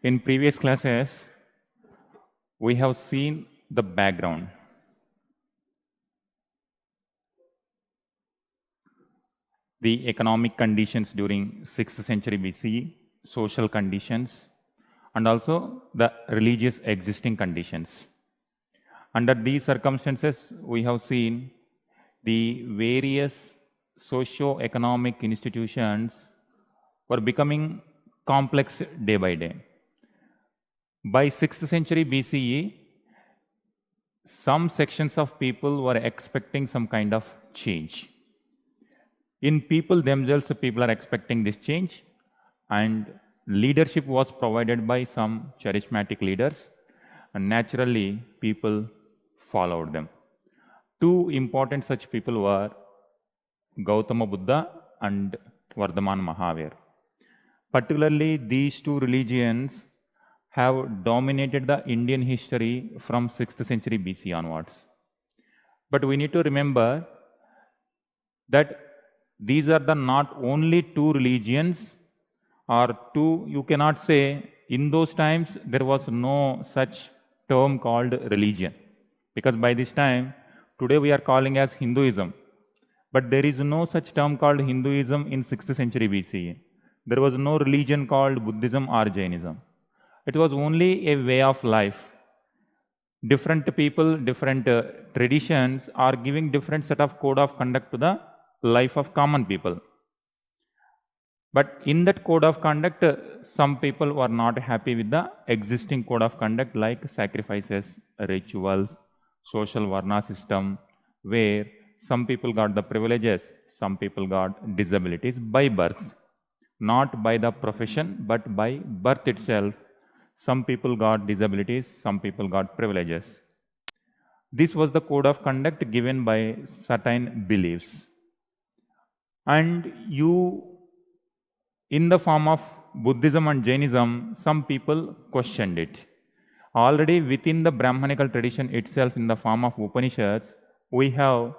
In previous classes, we have seen the background. The economic conditions during 6th century BCE, social conditions, and also the religious existing conditions. Under these circumstances, we have seen the various socio-economic institutions were becoming complex day by day. By 6th century BCE, some sections of people were expecting some kind of change. In people themselves, people are expecting this change, and leadership was provided by some charismatic leaders, and naturally people followed them. Two important such people were Gautama Buddha and Vardhaman Mahavir. Particularly, these two religions have dominated the Indian history from 6th century BC onwards. But we need to remember that these are the not only two religions or two, you cannot say in those times there was no such term called religion. Because by this time, today we are calling as Hinduism. But there is no such term called Hinduism in 6th century BCE. There was no religion called Buddhism or Jainism. It was only a way of life. Different people, different traditions are giving different set of code of conduct to the life of common people. But in that code of conduct, some people were not happy with the existing code of conduct like sacrifices, rituals, social varna system, where some people got the privileges, some people got disabilities by birth. Not by the profession, but by birth itself. Some people got disabilities, some people got privileges. This was the code of conduct given by certain beliefs. And in the form of Buddhism and Jainism, some people questioned it. Already within the Brahmanical tradition itself, in the form of Upanishads, we have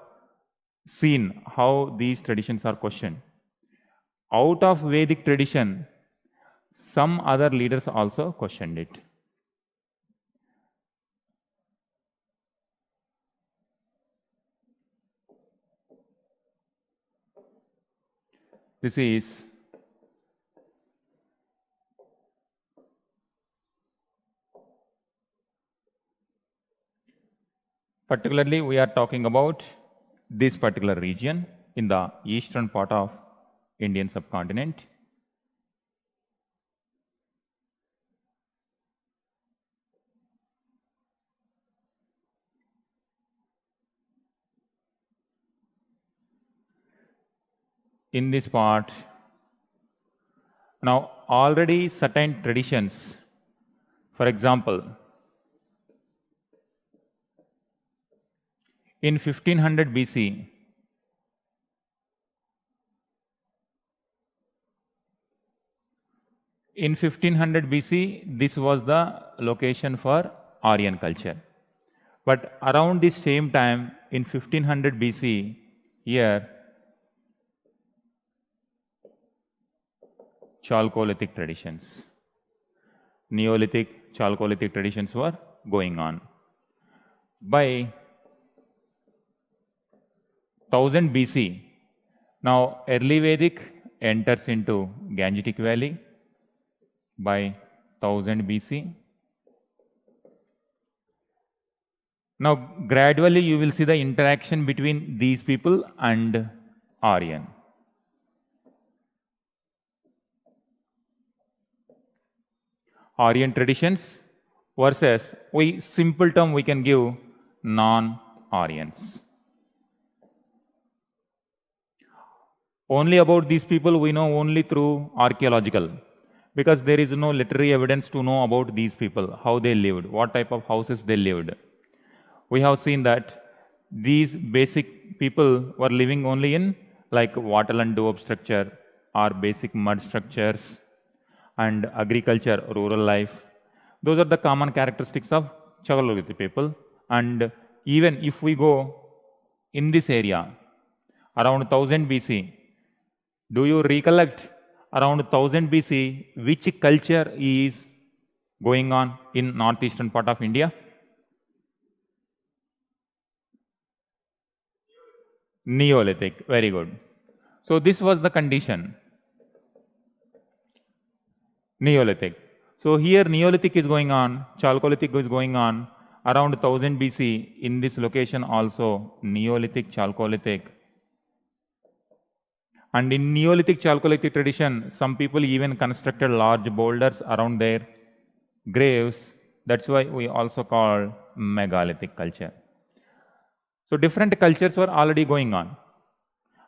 seen how these traditions are questioned. Out of Vedic tradition, some other leaders also questioned it. This is particularly we are talking about this particular region in the eastern part of Indian subcontinent. In this part, now already certain traditions, for example, in 1500 BC, this was the location for Aryan culture. But around this same time, in 1500 BC, here, Chalcolithic traditions, Neolithic, Chalcolithic traditions were going on. By 1000 BC, now early Vedic enters into Gangetic Valley by 1000 BC. Now gradually you will see the interaction between these people and Aryan. Aryan traditions versus, simple term we can give, non-Aryans. Only about these people we know only through archaeological, because there is no literary evidence to know about these people, how they lived, what type of houses they lived. We have seen that these basic people were living only in like wattle and daub structure or basic mud structures and agriculture, rural life. Those are the common characteristics of Chalcolithic people. And even if we go in this area, around 1000 BC, do you recollect around 1000 BC which culture is going on in northeastern part of India? Neolithic, very good. So this was the condition. Neolithic. So here Neolithic is going on, Chalcolithic is going on, around 1000 BC in this location also, Neolithic, Chalcolithic. And in Neolithic, Chalcolithic tradition, some people even constructed large boulders around their graves. That's why we also call megalithic culture. So different cultures were already going on.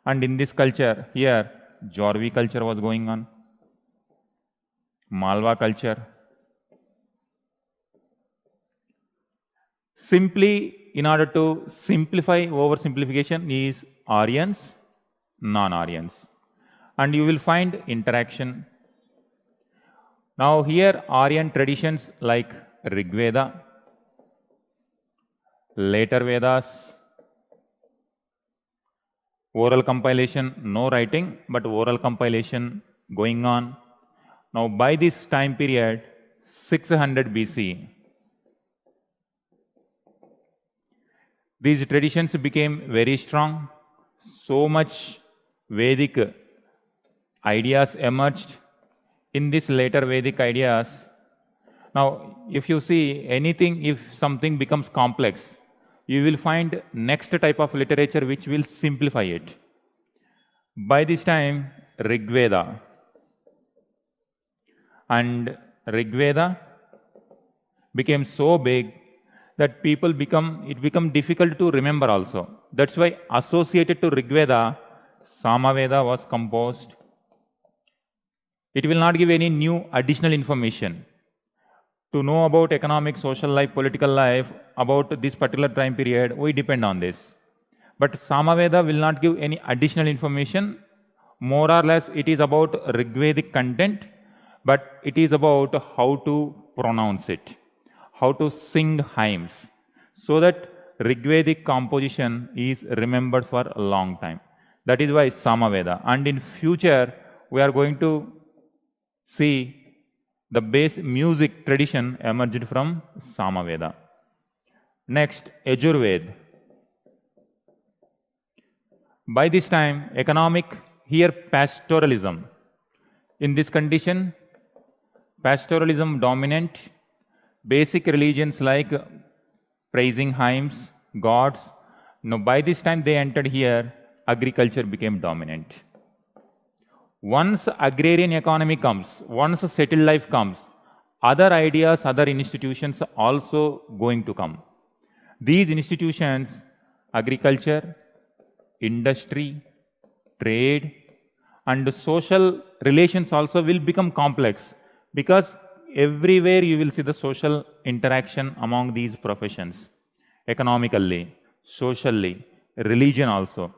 And in this culture, here, Jorvi culture was going on, Malwa culture. Simply, in order to simplify, oversimplification is Aryans, non-Aryans. And you will find interaction. Now here, Aryan traditions like Rig Veda, later Vedas, oral compilation, no writing, but oral compilation going on. Now by this time period, 600 BC, these traditions became very strong. So much Vedic ideas emerged in this later Vedic ideas. Now, if you see anything, if something becomes complex, you will find next type of literature which will simplify it. By this time, Rig Veda. And Rig Veda became so big that it become difficult to remember also. That's why associated to Rig Veda, Samaveda was composed. It will not give any new additional information. To know about economic, social life, political life, about this particular time period, we depend on this. But Samaveda will not give any additional information. More or less, it is about Rigvedic content, but it is about how to pronounce it, how to sing hymns, so that Rigvedic composition is remembered for a long time. That is why Samaveda. And in future, we are going to see the base music tradition emerged from Samaveda. Next, Yajurveda. By this time, economic, here pastoralism. In this condition, pastoralism dominant, basic religions like praising hymns, gods. Now, by this time they entered here, agriculture became dominant. Once agrarian economy comes, once settled life comes, other ideas, other institutions are also going to come. These institutions, agriculture, industry, trade, and social relations also will become complex, because everywhere you will see the social interaction among these professions, economically, socially, religion also.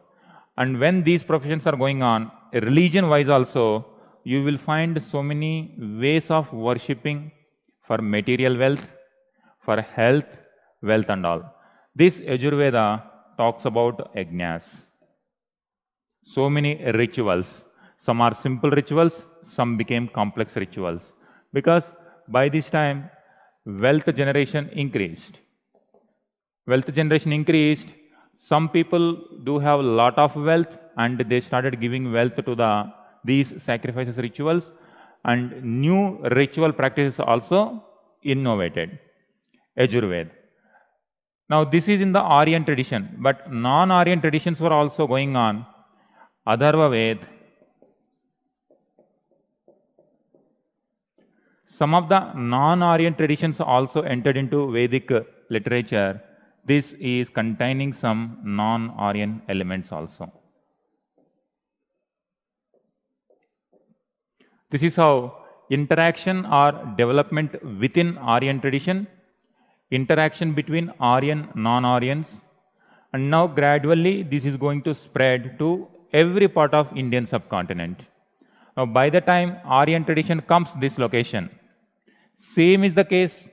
And when these professions are going on, religion-wise also, you will find so many ways of worshipping for material wealth, for health, wealth and all. This Yajurveda talks about yajnas. So many rituals. Some are simple rituals, some became complex rituals. Because by this time, wealth generation increased. Wealth generation increased. Some people do have a lot of wealth, and they started giving wealth to these sacrifices rituals, and new ritual practices also innovated. Yajurveda. Now this is in the Aryan tradition, but non-Aryan traditions were also going on. Atharva Veda. Some of the non-Aryan traditions also entered into Vedic literature. This is containing some non-Aryan elements also. This is how interaction or development within Aryan tradition, interaction between Aryan, non-Aryans, and now gradually this is going to spread to every part of Indian subcontinent. Now by the time Aryan tradition comes this location, same is the case.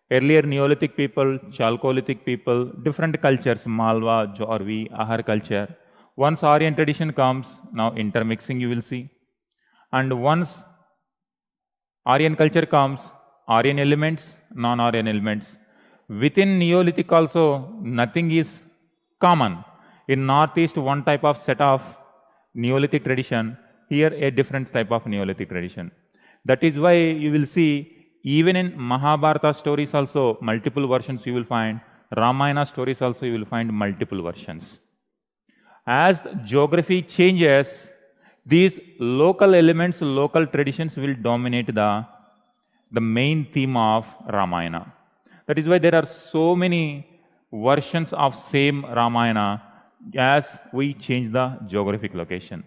Earlier Neolithic people, Chalcolithic people, different cultures, Malwa, Jorvi, Ahar culture. Once Aryan tradition comes, now intermixing you will see. And once Aryan culture comes, Aryan elements, non-Aryan elements. Within Neolithic also, nothing is common. In Northeast, one type of set of Neolithic tradition, here a different type of Neolithic tradition. That is why you will see, even in Mahabharata stories also, multiple versions you will find. Ramayana stories also you will find multiple versions. As geography changes, these local elements, local traditions will dominate the main theme of Ramayana. That is why there are so many versions of same Ramayana as we change the geographic location.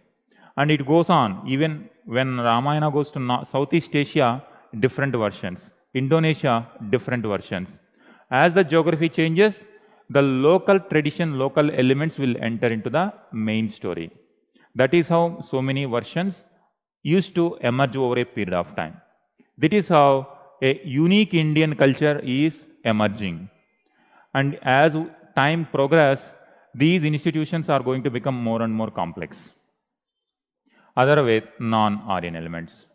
And it goes on, even when Ramayana goes to Southeast Asia, different versions. Indonesia, different versions. As the geography changes, the local tradition, local elements will enter into the main story. That is how so many versions used to emerge over a period of time. That is how a unique Indian culture is emerging. And as time progresses, these institutions are going to become more and more complex. Other with non-Aryan elements.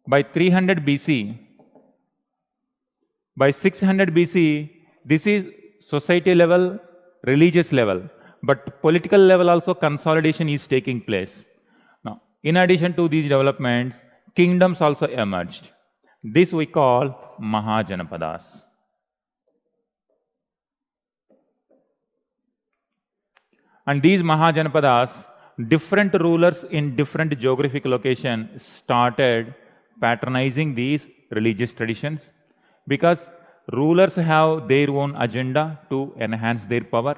By 300 BC, by 600 BC, this is society level, religious level, but political level also consolidation is taking place. Now, in addition to these developments, kingdoms also emerged. This we call Mahajanapadas. And these Mahajanapadas, different rulers in different geographic locations started patronizing these religious traditions because rulers have their own agenda to enhance their power.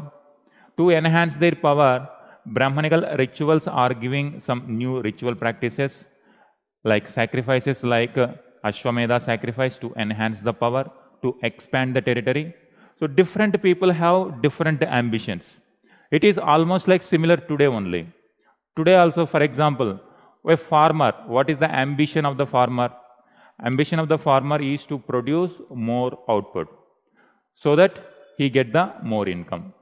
To enhance their power, Brahmanical rituals are giving some new ritual practices like sacrifices like Ashwamedha sacrifice to enhance the power, to expand the territory. So different people have different ambitions. It is almost like similar today only. Today also, for example, a farmer, what is the ambition of the farmer? Ambition of the farmer is to produce more output so that he get the more income.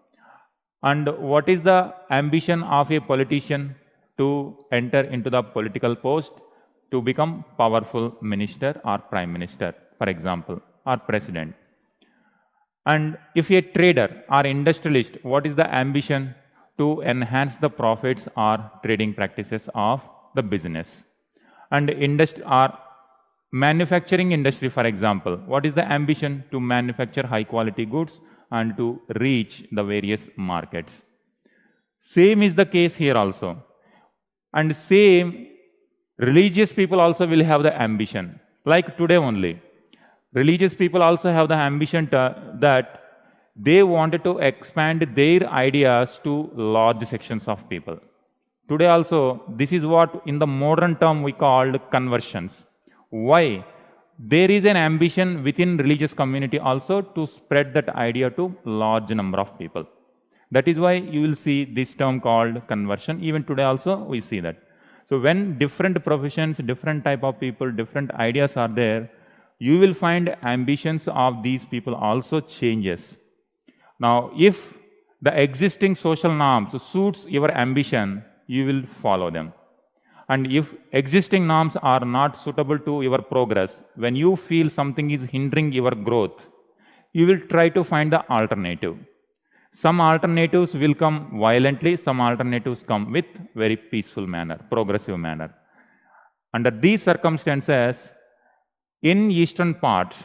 And what is the ambition of a politician? To enter into the political post, to become powerful minister or prime minister, for example, or president. And if a trader or industrialist, what is the ambition? To enhance the profits or trading practices of the business. And manufacturing industry, for example, what is the ambition? To manufacture high quality goods and to reach the various markets. Same is the case here also. And same, religious people also will have the ambition, like today only. Religious people also have the ambition that they wanted to expand their ideas to large sections of people. Today also, this is what in the modern term we called conversions. Why? There is an ambition within religious community also to spread that idea to large number of people. That is why you will see this term called conversion. Even today also we see that. So when different professions, different type of people, different ideas are there, you will find ambitions of these people also changes. Now, if the existing social norms suits your ambition, you will follow them. And if existing norms are not suitable to your progress, when you feel something is hindering your growth, you will try to find the alternative. Some alternatives will come violently, some alternatives come with very peaceful manner, progressive manner. Under these circumstances, in eastern part,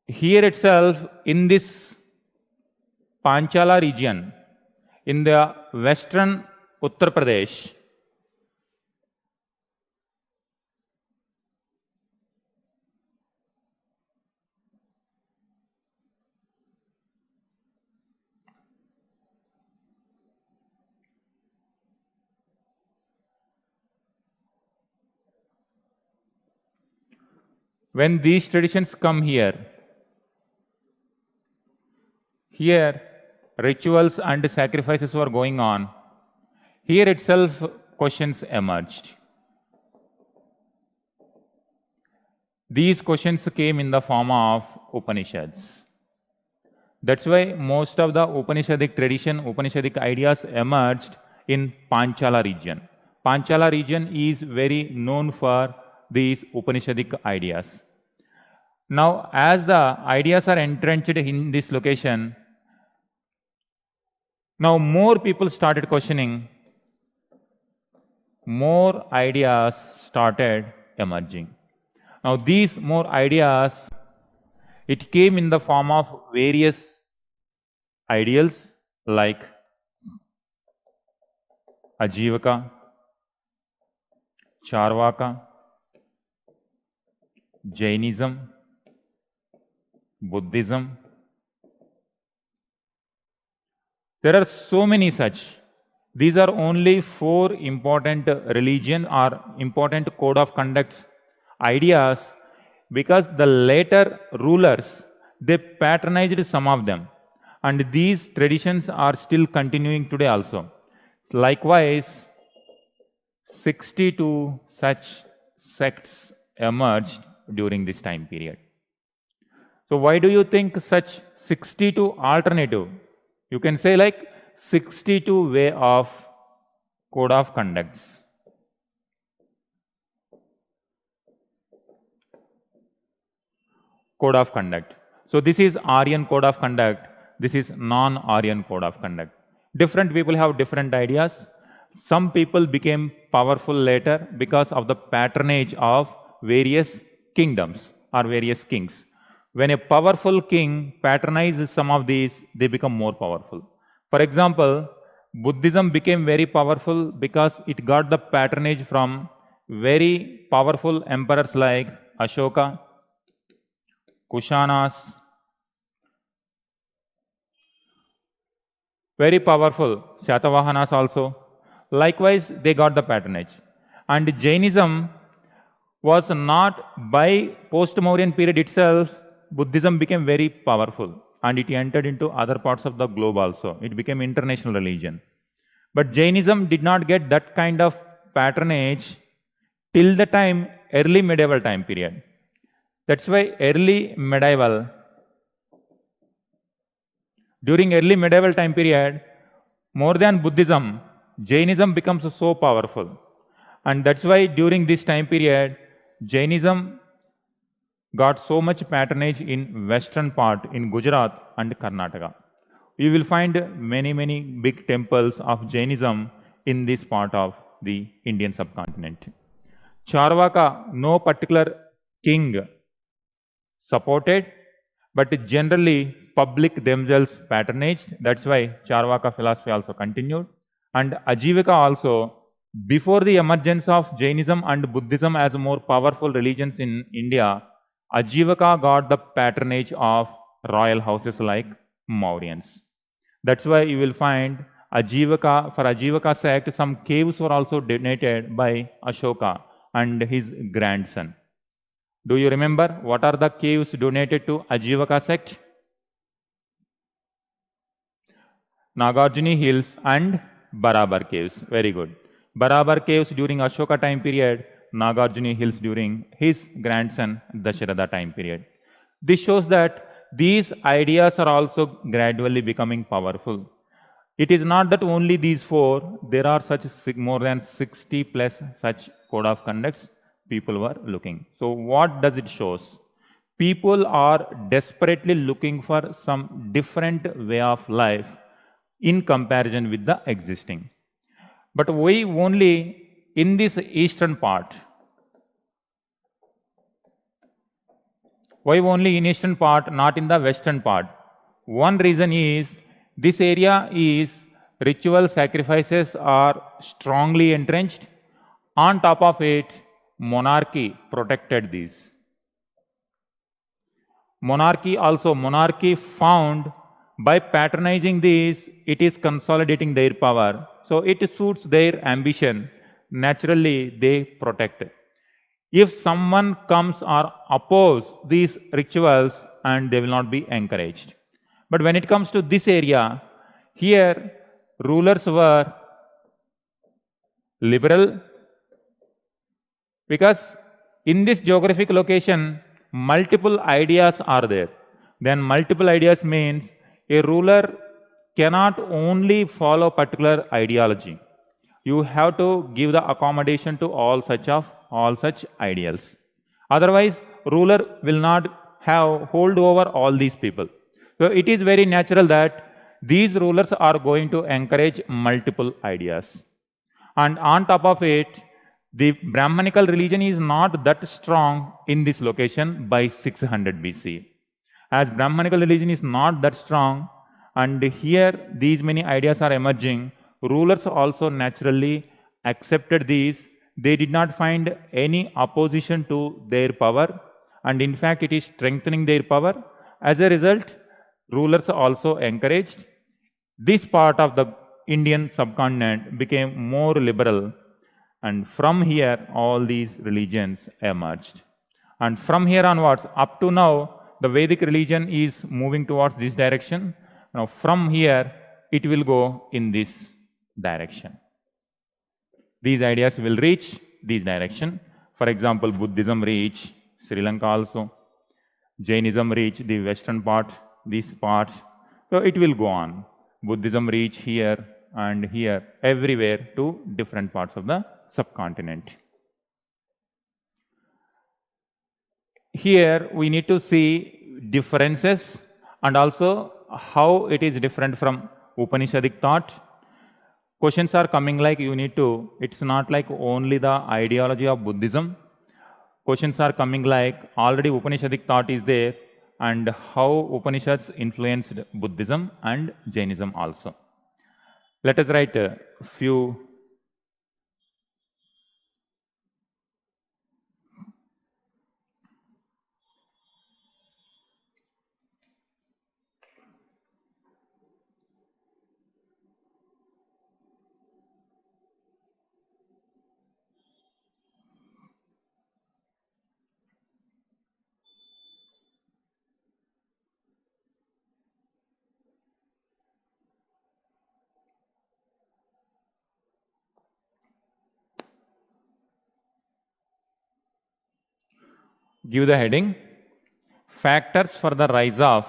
here itself, in this Panchala region, in the western Uttar Pradesh, when these traditions come here, rituals and sacrifices were going on. Here itself, questions emerged. These questions came in the form of Upanishads. That's why most of the Upanishadic tradition, Upanishadic ideas emerged in Panchala region. Panchala region is very known for these Upanishadic ideas. Now, as the ideas are entrenched in this location, now more people started questioning, more ideas started emerging. Now, these more ideas, it came in the form of various ideals like Ajivaka, Charvaka, Jainism, Buddhism. There are so many such. These are only 4 important religion or important code of conducts ideas, because the later rulers, they patronized some of them, and these traditions are still continuing today also. Likewise, 62 such sects emerged during this time period. So why do you think such 62 alternative? You can say like 62 way of code of conducts. Code of conduct. So this is Aryan code of conduct. This is non-Aryan code of conduct. Different people have different ideas. Some people became powerful later because of the patronage of various kingdoms or various kings. When a powerful king patronizes some of these, they become more powerful. For example, Buddhism became very powerful because it got the patronage from very powerful emperors like Ashoka, Kushanas, very powerful Shatavahanas also. Likewise, they got the patronage. And Jainism was not by post-Mauryan period itself, Buddhism became very powerful and it entered into other parts of the globe also. It became international religion. But Jainism did not get that kind of patronage till the time early medieval time period. That's why during early medieval time period, more than Buddhism, Jainism becomes so powerful. And that's why during this time period, Jainism got so much patronage in western part, in Gujarat and Karnataka. You will find many big temples of Jainism in this part of the Indian subcontinent. Charvaka, no particular king supported, but generally public themselves patronaged. That's why Charvaka philosophy also continued. And Ajivaka also, before the emergence of Jainism and Buddhism as more powerful religions in India, Ajivaka got the patronage of royal houses like Mauryans. That's why you will find for Ajivaka sect, some caves were also donated by Ashoka and his grandson. Do you remember what are the caves donated to Ajivaka sect? Nagarjuni Hills and Barabar caves. Very good. Barabar caves during Ashoka time period, Nagarjuni Hills during his grandson Dasharatha time period. This shows that these ideas are also gradually becoming powerful. It is not that only these 4, there are such more than 60 plus such code of conducts people were looking. So what does it shows? People are desperately looking for some different way of life in comparison with the existing. But why only in this eastern part? Why only in eastern part, not in the western part? One reason is this area is ritual sacrifices are strongly entrenched. On top of it, monarchy protected these. Monarchy found by patronizing these, it is consolidating their power. So it suits their ambition. Naturally, they protect it. If someone comes or oppose these rituals, and they will not be encouraged. But when it comes to this area, here rulers were liberal, because in this geographic location, multiple ideas are there. Then multiple ideas means a ruler cannot only follow particular ideology. You have to give the accommodation to all such ideals. Otherwise, ruler will not have hold over all these people. So it is very natural that these rulers are going to encourage multiple ideas. And on top of it, the Brahmanical religion is not that strong in this location by 600 BC. As Brahmanical religion is not that strong, and here these many ideas are emerging, rulers also naturally accepted these. They did not find any opposition to their power, and in fact, it is strengthening their power. As a result, rulers also encouraged. This part of the Indian subcontinent became more liberal, and from here, all these religions emerged. And from here onwards, up to now, the Vedic religion is moving towards this direction. Now, from here, it will go in this direction. These ideas will reach this direction. For example, Buddhism reach Sri Lanka also. Jainism reach the western part, this part. So it will go on. Buddhism reach here and here, everywhere to different parts of the subcontinent. Here we need to see differences and also how it is different from Upanishadic thought. Questions are coming like you need to, it's not like only the ideology of Buddhism. Questions are coming like already Upanishadic thought is there and how Upanishads influenced Buddhism and Jainism also. Let us write a few give the heading, factors for the rise of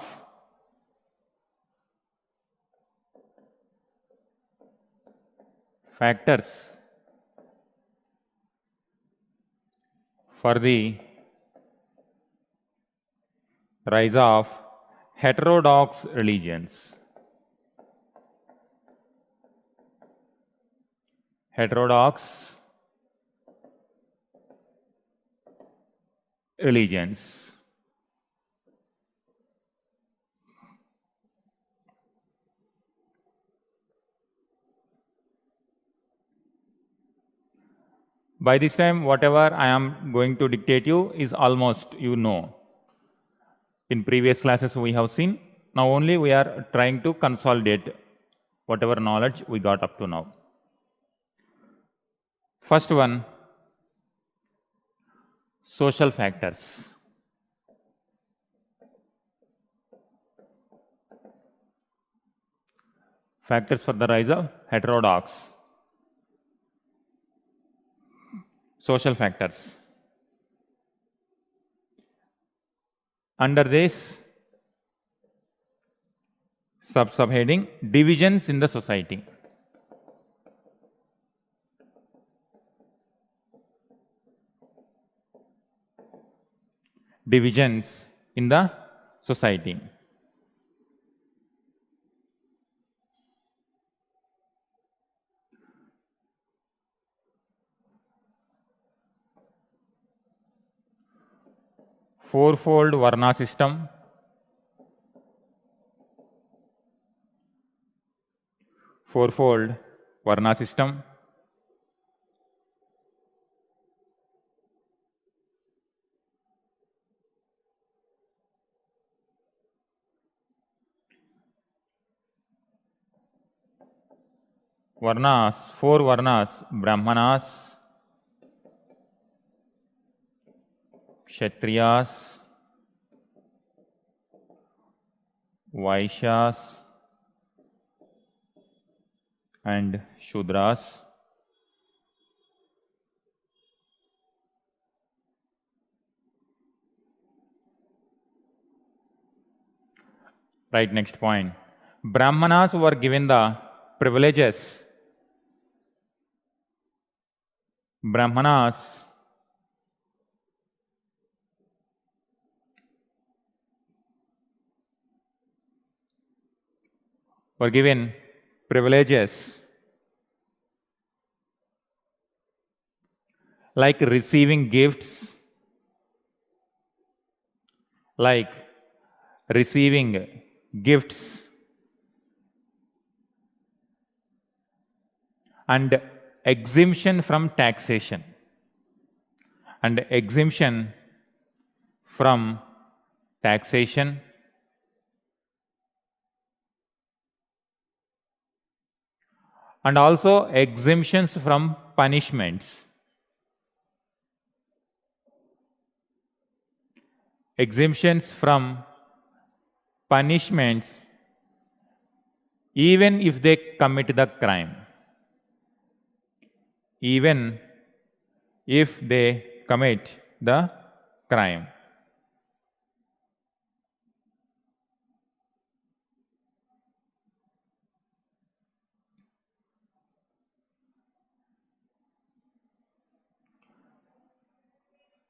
factors for the rise of heterodox religions. Heterodox religions. By this time, whatever I am going to dictate you is almost you know. In previous classes we have seen. Now only we are trying to consolidate whatever knowledge we got up to now. First one, social factors. Factors for the rise of heterodox. Social factors. Under this subheading, divisions in the society. Divisions in the society. Fourfold Varna system. Fourfold Varna system. Varnas, four Varnas, Brahmanas, Kshatriyas, Vaishyas, and Shudras. Right, next point. Brahmanas were given the privileges Brahmanas were given privileges like receiving gifts, like receiving gifts and exemption from taxation and exemption from taxation and also exemptions from punishments. Exemptions from punishments even if they commit the crime. Even if they commit the crime.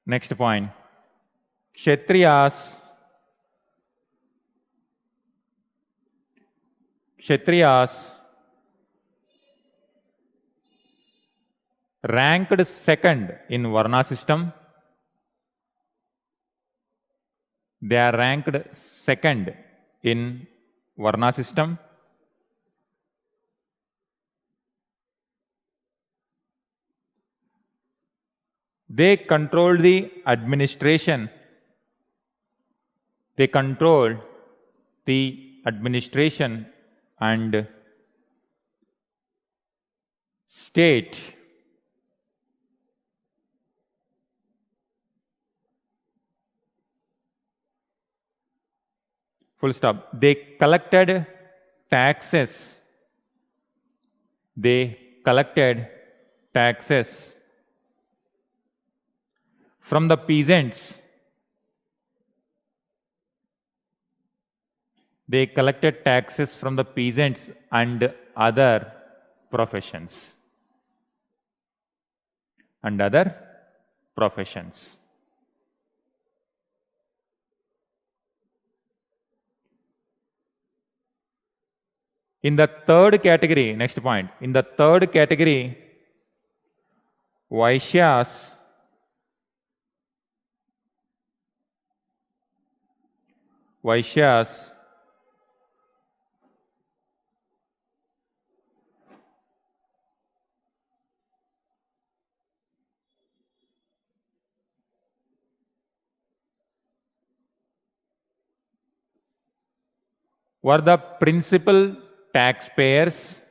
Next point. Kshatriyas ranked second in Varna system. They are ranked second in Varna system. They controlled the administration. They controlled the administration and state. Full stop. They collected taxes. They collected taxes from the peasants. They collected taxes from the peasants and other professions. And other professions. In the third category, next point, in the third category, Vaishyas were the principal taxpayers.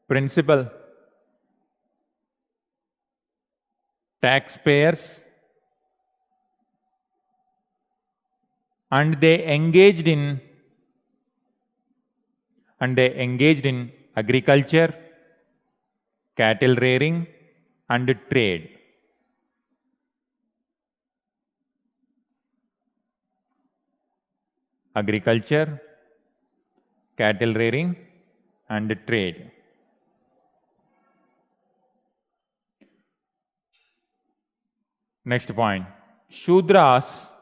Principal taxpayers, and they engaged in agriculture, cattle rearing, and trade. Agriculture, cattle rearing, and trade. Next point. Shudras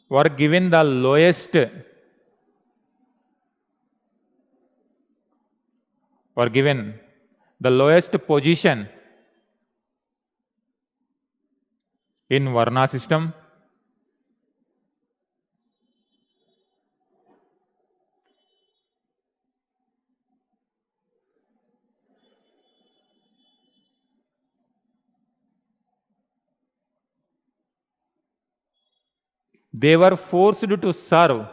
were given the lowest position in Varna system. They were forced to serve.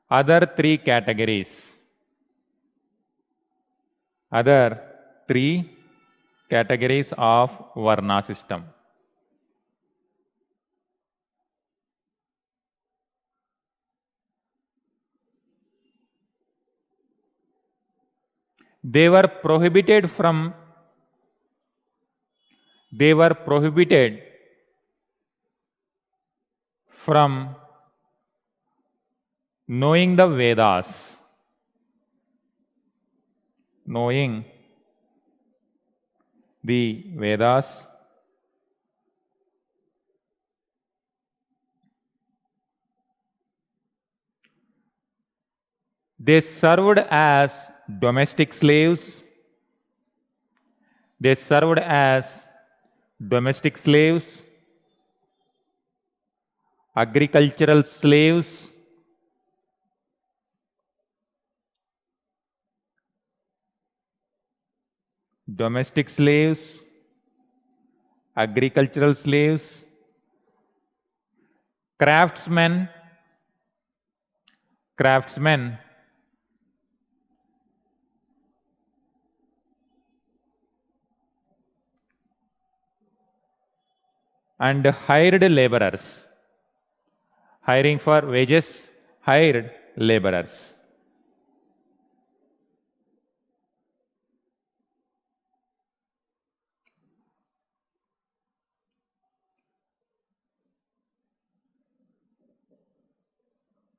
Other three categories. Other three categories of Varna system. they were prohibited from knowing the Vedas. Knowing the Vedas. They served as domestic slaves. They served as domestic slaves, agricultural slaves, domestic slaves, agricultural slaves, craftsmen, and hired laborers. Hiring for wages, hired laborers.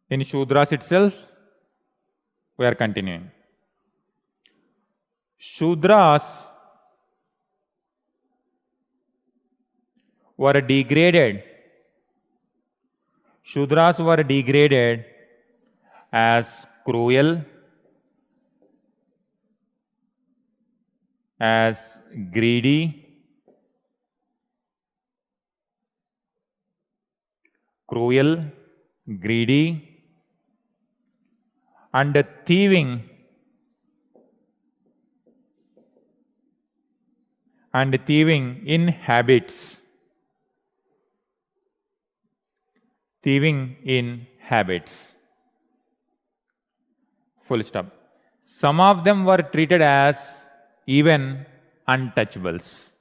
In Shudras itself, we are continuing. Shudras were degraded. Shudras were degraded as cruel, as greedy, and thieving, in habits. Full stop. Some of them were treated as even untouchables.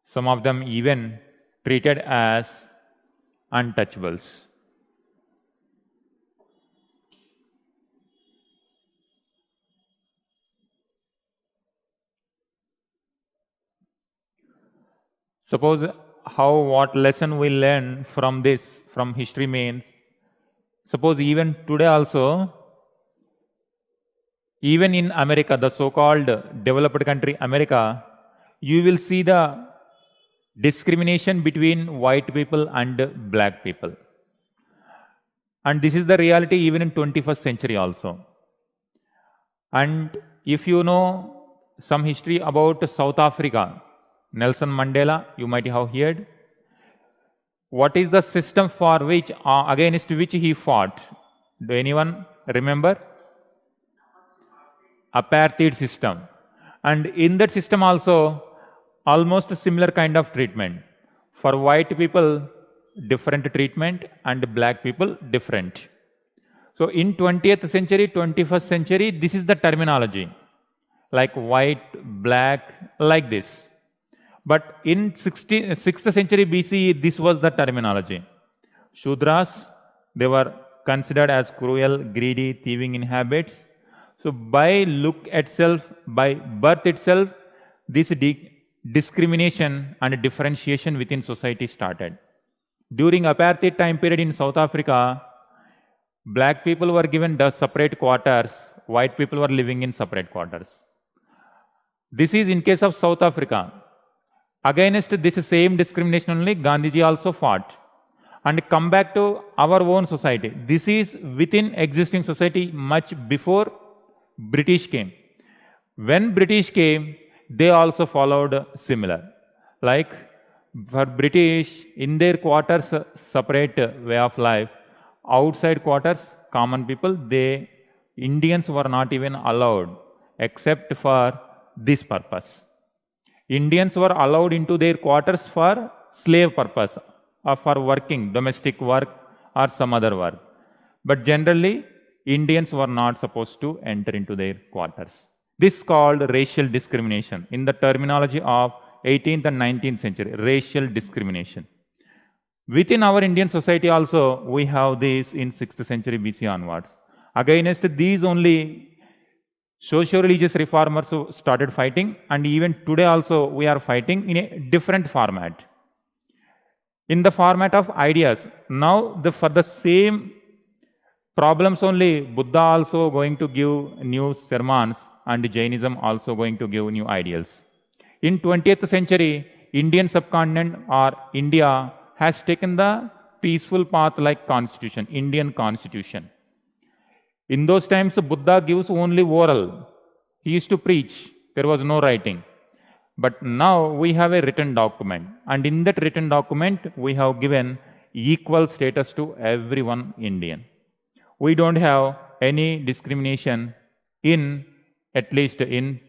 Some of them even treated as untouchables. Suppose what lesson we learn from this, from history means, suppose even today also, even in America, the so-called developed country America, you will see the discrimination between white people and black people. And this is the reality even in 21st century also. And if you know some history about South Africa, Nelson Mandela, you might have heard. What is the system for which, against which he fought? Do anyone remember? Apartheid system. And in that system also, almost similar kind of treatment. For white people, different treatment, and black people, different. So in 20th century, 21st century, this is the terminology. Like white, black, like this. But in 6th century BCE, this was the terminology. Shudras, they were considered as cruel, greedy, thieving in habits. So by look itself, by birth itself, this discrimination and differentiation within society started. During apartheid time period in South Africa, black people were given separate quarters, white people were living in separate quarters. This is in case of South Africa. Against this same discrimination only, Gandhiji also fought. And come back to our own society. This is within existing society much before British came. When British came, they also followed similar. Like for British, in their quarters, separate way of life. Outside quarters, common people, Indians were not even allowed except for this purpose. Indians were allowed into their quarters for slave purpose or for working, domestic work or some other work. But generally, Indians were not supposed to enter into their quarters. This is called racial discrimination in the terminology of 18th and 19th century, racial discrimination. Within our Indian society also, we have this in 6th century BC onwards. Against these only socio-religious reformers who started fighting, and even today also we are fighting in a different format. In the format of ideas. Now, for the same problems only, Buddha also going to give new sermons and Jainism also going to give new ideals. In 20th century, Indian subcontinent or India has taken the peaceful path like constitution, Indian constitution. In those times, Buddha gives only oral. He used to preach. There was no writing. But now we have a written document. And in that written document, we have given equal status to everyone Indian. We don't have any discrimination at least in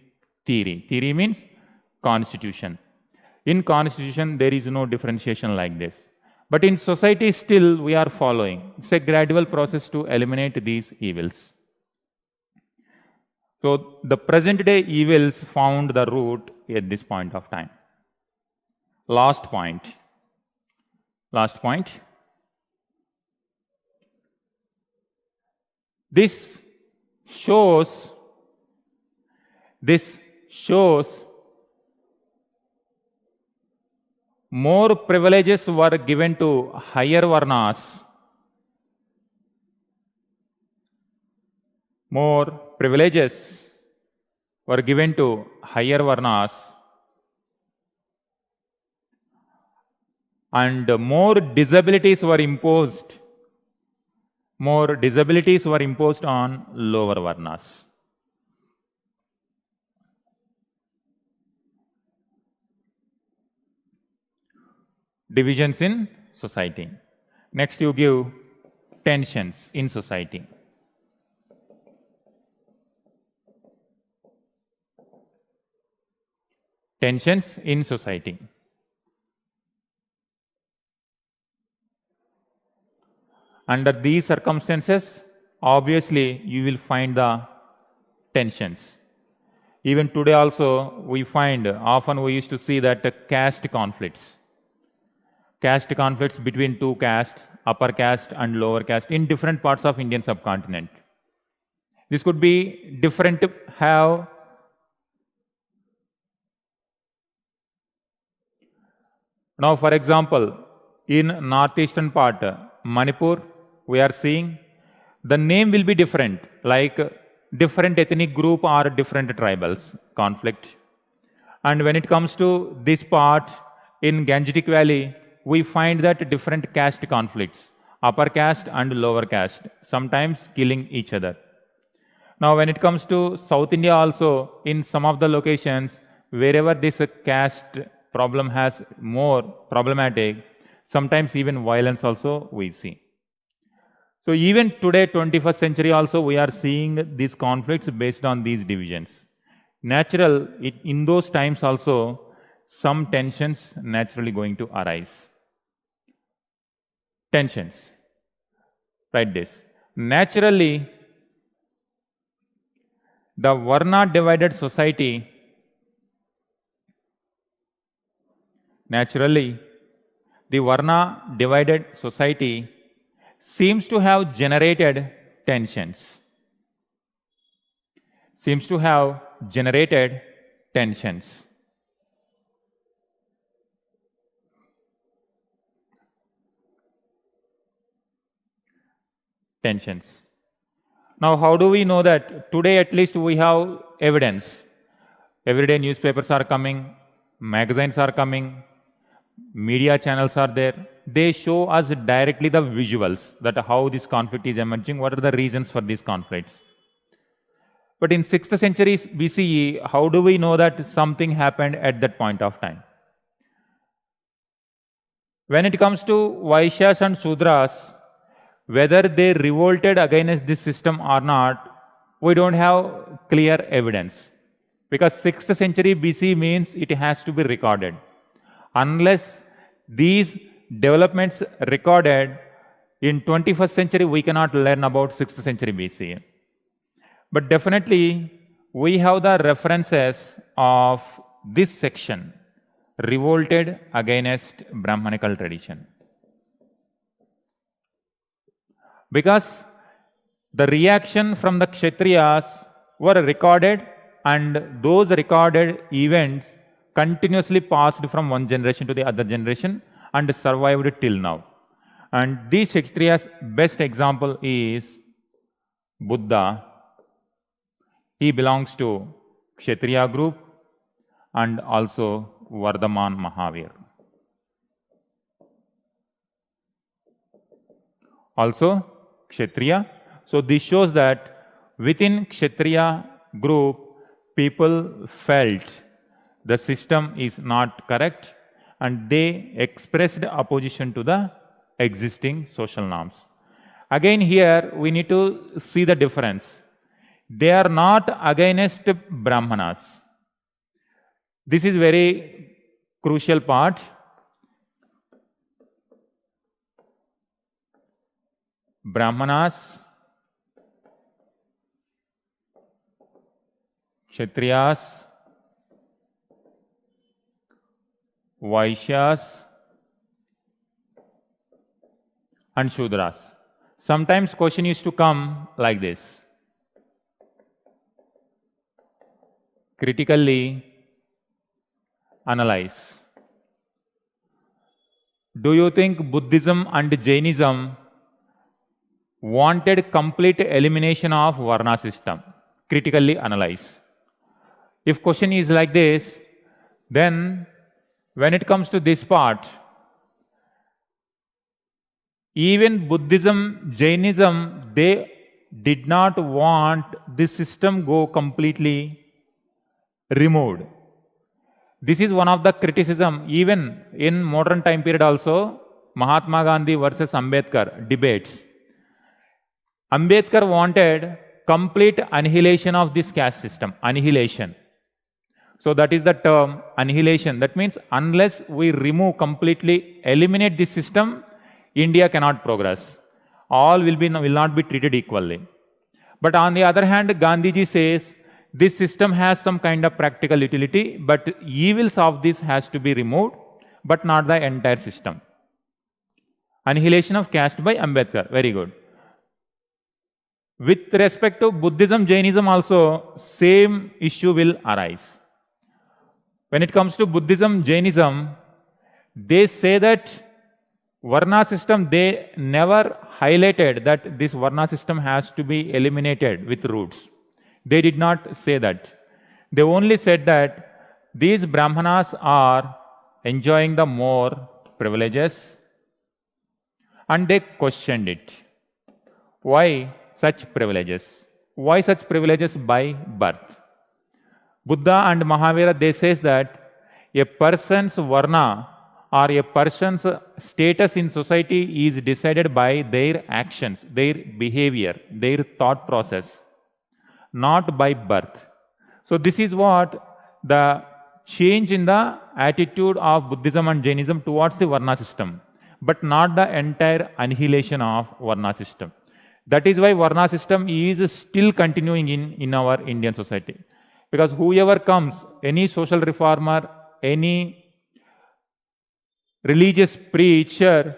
theory. Theory means constitution. In constitution, there is no differentiation like this. But in society, still we are following. It's a gradual process to eliminate these evils. So the present day evils found the root at this point of time. Last point. This shows more privileges were given to higher varnas. More privileges were given to higher varnas, and more disabilities were imposed. More disabilities were imposed on lower varnas. Divisions in society. Next, you give tensions in society. Tensions in society. Under these circumstances, obviously, you will find the tensions. Even today also, we find, often we used to see that caste conflicts. Caste conflicts between two castes, upper caste and lower caste, in different parts of Indian subcontinent. This could be different, have now, for example, in northeastern part, Manipur, we are seeing the name will be different, like different ethnic group or different tribals conflict. And when it comes to this part in Gangetic Valley, we find that different caste conflicts, upper caste and lower caste, sometimes killing each other. Now, when it comes to South India also, in some of the locations, wherever this caste problem has more problematic, sometimes even violence also we see. So even today, 21st century also, we are seeing these conflicts based on these divisions. Natural, in those times also, some tensions naturally going to arise. Tensions. Write this. Naturally, the Varna divided society, the Varna divided society seems to have generated tensions. Now, how do we know that? Today, at least, we have evidence. Everyday newspapers are coming, magazines are coming, media channels are there. They show us directly the visuals that how this conflict is emerging, what are the reasons for these conflicts. But in 6th century BCE, how do we know that something happened at that point of time? When it comes to Vaishyas and Shudras, whether they revolted against this system or not, we don't have clear evidence. Because 6th century BC means it has to be recorded. Unless these developments recorded in 21st century, we cannot learn about 6th century BC. But definitely, we have the references of this section, revolted against Brahmanical tradition. because the reaction from the Kshatriyas were recorded, and those recorded events continuously passed from one generation to the other generation and survived till now. And these Kshatriyas' best example is Buddha. He belongs to Kshatriya group, and also Vardhaman Mahavir. Also Kshatriya. So this shows that within Kshatriya group, people felt the system is not correct, and they expressed opposition to the existing social norms. Again, here we need to see the difference. They are not against Brahmanas. This is very crucial part. Brahmanas, Kshatriyas, Vaishyas, and Shudras. Sometimes question used to come like this. Critically analyze. Do you think Buddhism and Jainism wanted complete elimination of Varna system? Critically analyze. If question is like this, then when it comes to this part, even Buddhism, Jainism, they did not want this system go completely removed. This is one of the criticism, even in modern time period also, Mahatma Gandhi versus Ambedkar debates. Ambedkar wanted complete annihilation of this caste system, annihilation. So that is the term, annihilation. That means unless we remove, completely eliminate this system, India cannot progress. All will not be treated equally. But on the other hand, Gandhiji says, this system has some kind of practical utility, but evils of this has to be removed, but not the entire system. Annihilation of caste by Ambedkar. Very good. With respect to Buddhism, Jainism also, same issue will arise. When it comes to Buddhism, Jainism, they say that Varna system, they never highlighted that this Varna system has to be eliminated with roots. They did not say that. They only said that these Brahmanas are enjoying the more privileges, and they questioned it. Why such privileges? Why such privileges by birth? Buddha and Mahavira, they says that a person's Varna or a person's status in society is decided by their actions, their behavior, their thought process, not by birth. So this is what the change in the attitude of Buddhism and Jainism towards the Varna system, but not the entire annihilation of Varna system. That is why Varna system is still continuing in our Indian society. Because whoever comes, any social reformer, any religious preacher,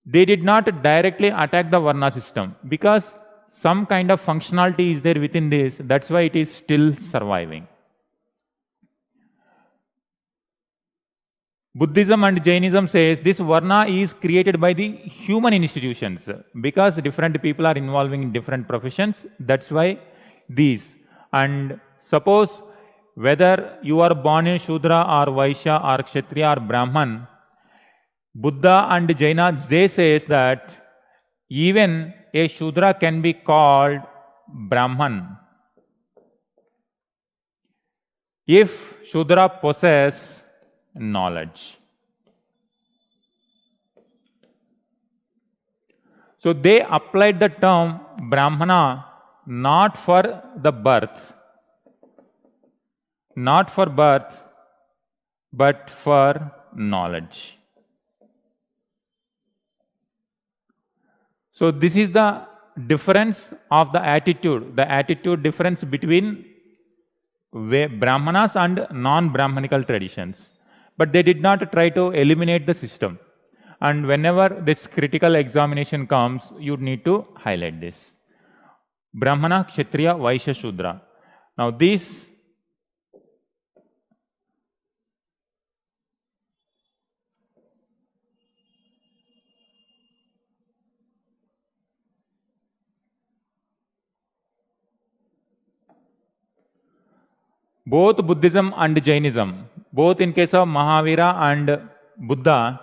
they did not directly attack the Varna system, because some kind of functionality is there within this. That's why it is still surviving. Buddhism and Jainism says this Varna is created by the human institutions, because different people are involving in different professions. That's why these. And suppose whether you are born in Shudra or Vaishya or Kshatriya or Brahman, Buddha and Jaina, they says that even a Shudra can be called Brahman if Shudra possess knowledge. So they applied the term Brahmana not for the birth, but for knowledge. So this is the difference of the attitude difference between Brahmanas and non-Brahmanical traditions. But they did not try to eliminate the system. And whenever this critical examination comes, you need to highlight this. Brahmana, Kshatriya, Vaishya, Shudra. Now these both Buddhism and Jainism, both in case of Mahavira and Buddha,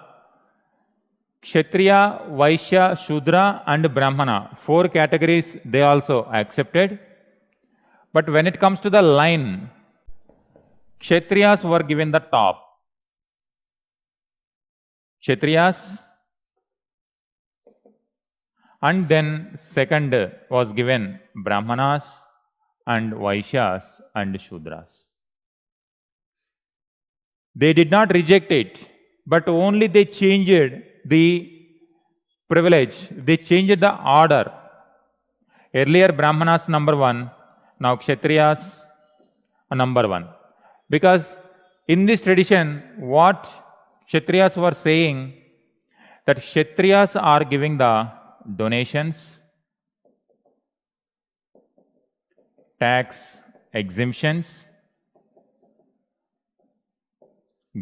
Kshatriya, Vaishya, Shudra and Brahmana, 4 categories they also accepted. But when it comes to the line, Kshatriyas were given the top. Kshatriyas, and then second was given Brahmanas and Vaishyas and Shudras. They did not reject it, but only they changed the privilege. They changed the order. Earlier Brahmanas number 1, now Kshatriyas number 1. Because in this tradition, what Kshatriyas were saying, that Kshatriyas are giving the donations, tax exemptions,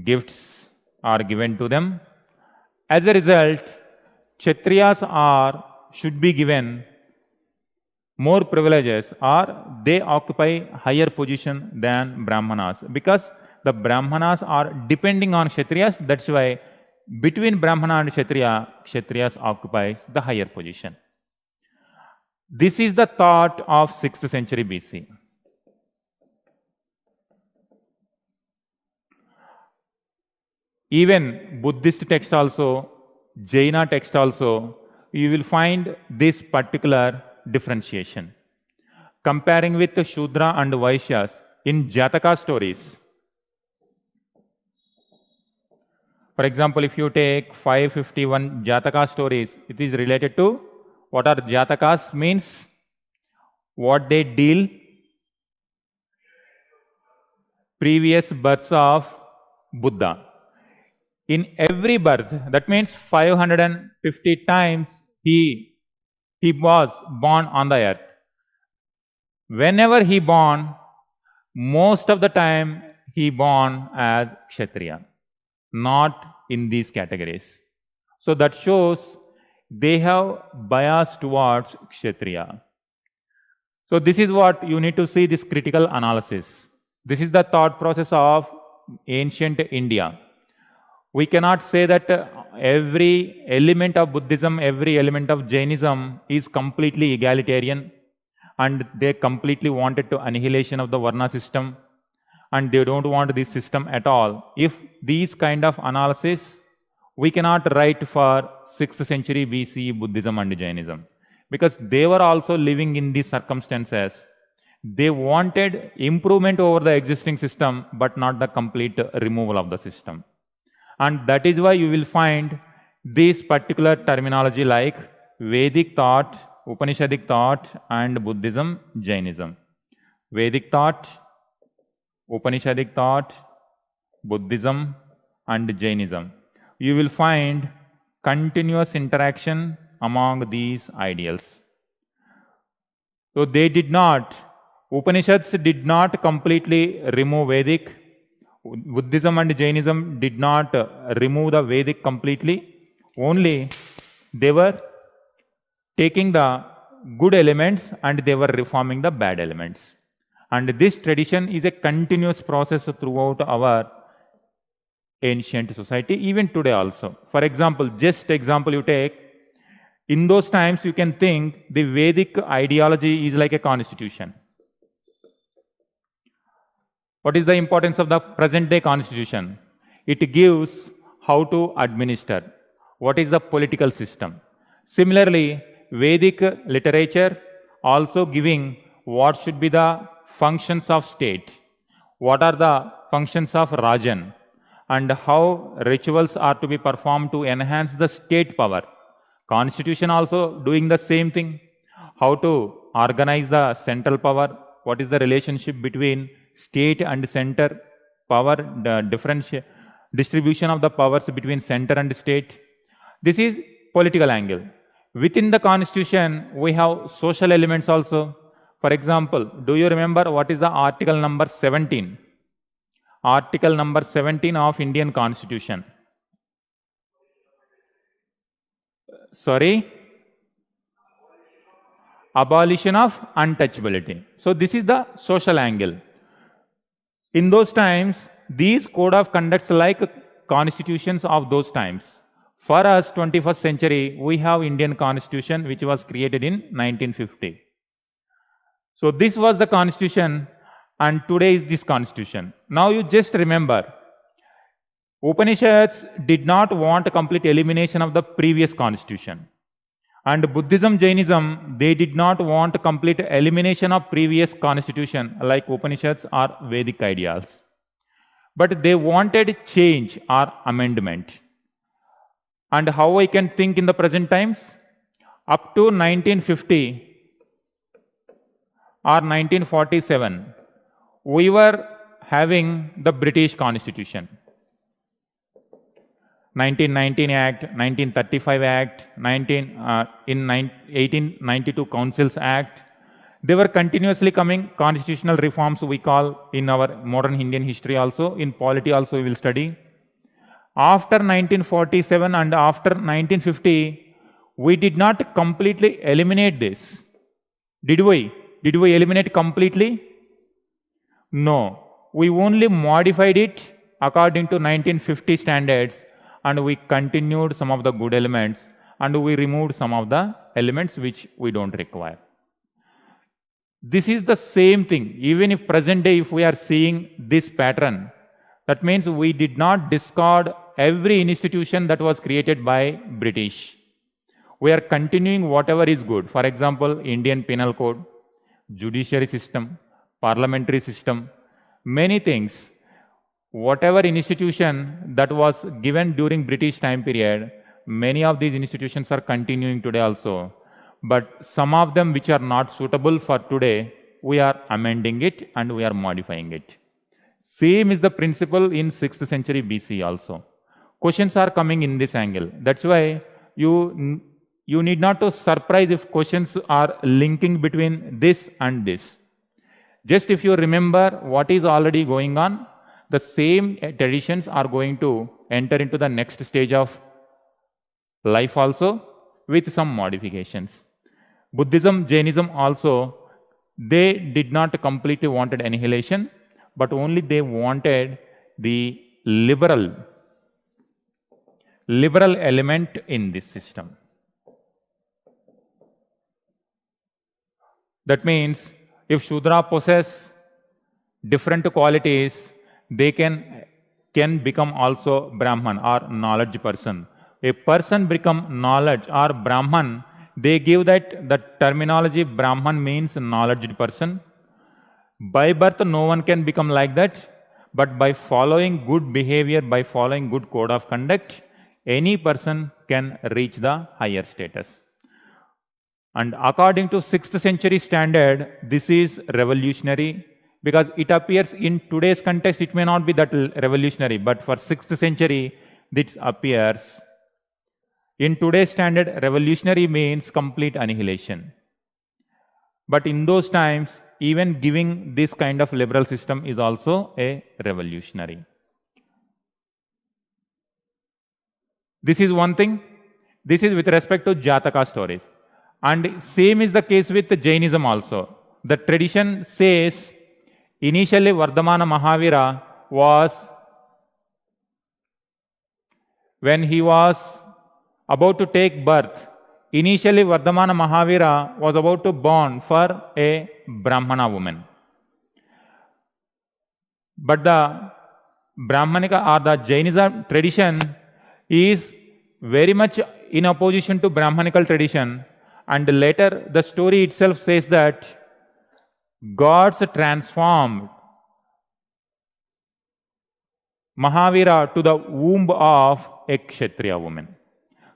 gifts are given to them. As a result, Kshatriyas should be given more privileges, or they occupy higher position than Brahmanas, because the Brahmanas are depending on Kshatriyas. That's why between Brahmana and Kshatriya, Kshatriyas occupies the higher position. This is the thought of 6th century BC. Even Buddhist text also, Jaina text also, you will find this particular differentiation. Comparing with the Shudra and Vaishyas in Jataka stories. For example, if you take 551 Jataka stories, it is related to what are Jatakas means, what they deal, previous births of Buddha. In every birth, that means 550 times he was born on the earth. Whenever he born, most of the time he born as Kshatriya, not in these categories. So that shows they have bias towards Kshatriya. So this is what you need to see, this critical analysis. This is the thought process of ancient India. We cannot say that every element of Buddhism, every element of Jainism is completely egalitarian and they completely wanted to annihilation of the Varna system and they don't want this system at all. If these kind of analysis, we cannot write for 6th century BC Buddhism and Jainism, because they were also living in these circumstances. They wanted improvement over the existing system, but not the complete removal of the system. And that is why you will find this particular terminology like Vedic thought, Upanishadic thought, and Buddhism, Jainism. Vedic thought, Upanishadic thought, Buddhism, and Jainism. You will find continuous interaction among these ideals. So they did not, Upanishads did not completely remove Vedic. Buddhism and Jainism did not remove the Vedic completely. Only they were taking the good elements and they were reforming the bad elements. And this tradition is a continuous process throughout our ancient society, even today also. For example, just example you take, in those times you can think the Vedic ideology is like a constitution. What is the importance of the present day constitution? It gives how to administer. What is the political system? Similarly, Vedic literature also giving what should be the functions of state, what are the functions of Rajan, and how rituals are to be performed to enhance the state power. Constitution also doing the same thing. How to organize the central power, what is the relationship between state and center power, the different distribution of the powers between center and state. This is political angle. Within the constitution, we have social elements also. For example, do you remember what is the article number 17? Article number 17 of Indian Constitution. Sorry? Abolition of untouchability. So this is the social angle. In those times, these code of conducts like constitutions of those times. For us, 21st century, we have Indian Constitution which was created in 1950. So this was the constitution and today is this constitution. Now you just remember, Upanishads did not want a complete elimination of the previous constitution. And Buddhism Jainism, they did not want a complete elimination of previous constitution like Upanishads or Vedic ideals. But they wanted change or amendment. And how I can think in the present times? Up to 1950 or 1947, we were having the British Constitution. 1919 Act, 1935 Act, 1892 Councils Act. They were continuously coming constitutional reforms we call in our modern Indian history also. In polity also we will study. After 1947 and after 1950, we did not completely eliminate this. Did we? Did we eliminate completely? No. We only modified it according to 1950 standards and we continued some of the good elements and we removed some of the elements which we don't require. This is the same thing. Even if present day, if we are seeing this pattern, that means we did not discard every institution that was created by British. We are continuing whatever is good. For example, Indian Penal Code, judiciary system, parliamentary system, many things. Whatever institution that was given during British time period, many of these institutions are continuing today also. But some of them which are not suitable for today, we are amending it and we are modifying it. Same is the principle in 6th century BC also. Questions are coming in this angle. That's why you need not to surprise if questions are linking between this and this. Just if you remember what is already going on, the same traditions are going to enter into the next stage of life also with some modifications. Buddhism, Jainism also, they did not completely wanted annihilation, but only they wanted the liberal element in this system. That means if Shudra possess different qualities, they can become also Brahman or knowledge person. A person become knowledge or Brahman, they give that the terminology Brahman means knowledge person. By birth, no one can become like that, but by following good behavior, by following good code of conduct, any person can reach the higher status. And according to 6th century standard, this is revolutionary because it appears in today's context, it may not be that revolutionary, but for 6th century, this appears. In today's standard, revolutionary means complete annihilation. But in those times, even giving this kind of liberal system is also a revolutionary. This is one thing. This is with respect to Jataka stories. And same is the case with Jainism also. The tradition says, initially Vardhamana Mahavira was, when he was about to take birth, initially Vardhamana Mahavira was about to born for a Brahmana woman. But the Brahmanika or the Jainism tradition is very much in opposition to Brahmanical tradition. And later the story itself says that gods transformed Mahavira to the womb of a Kshatriya woman.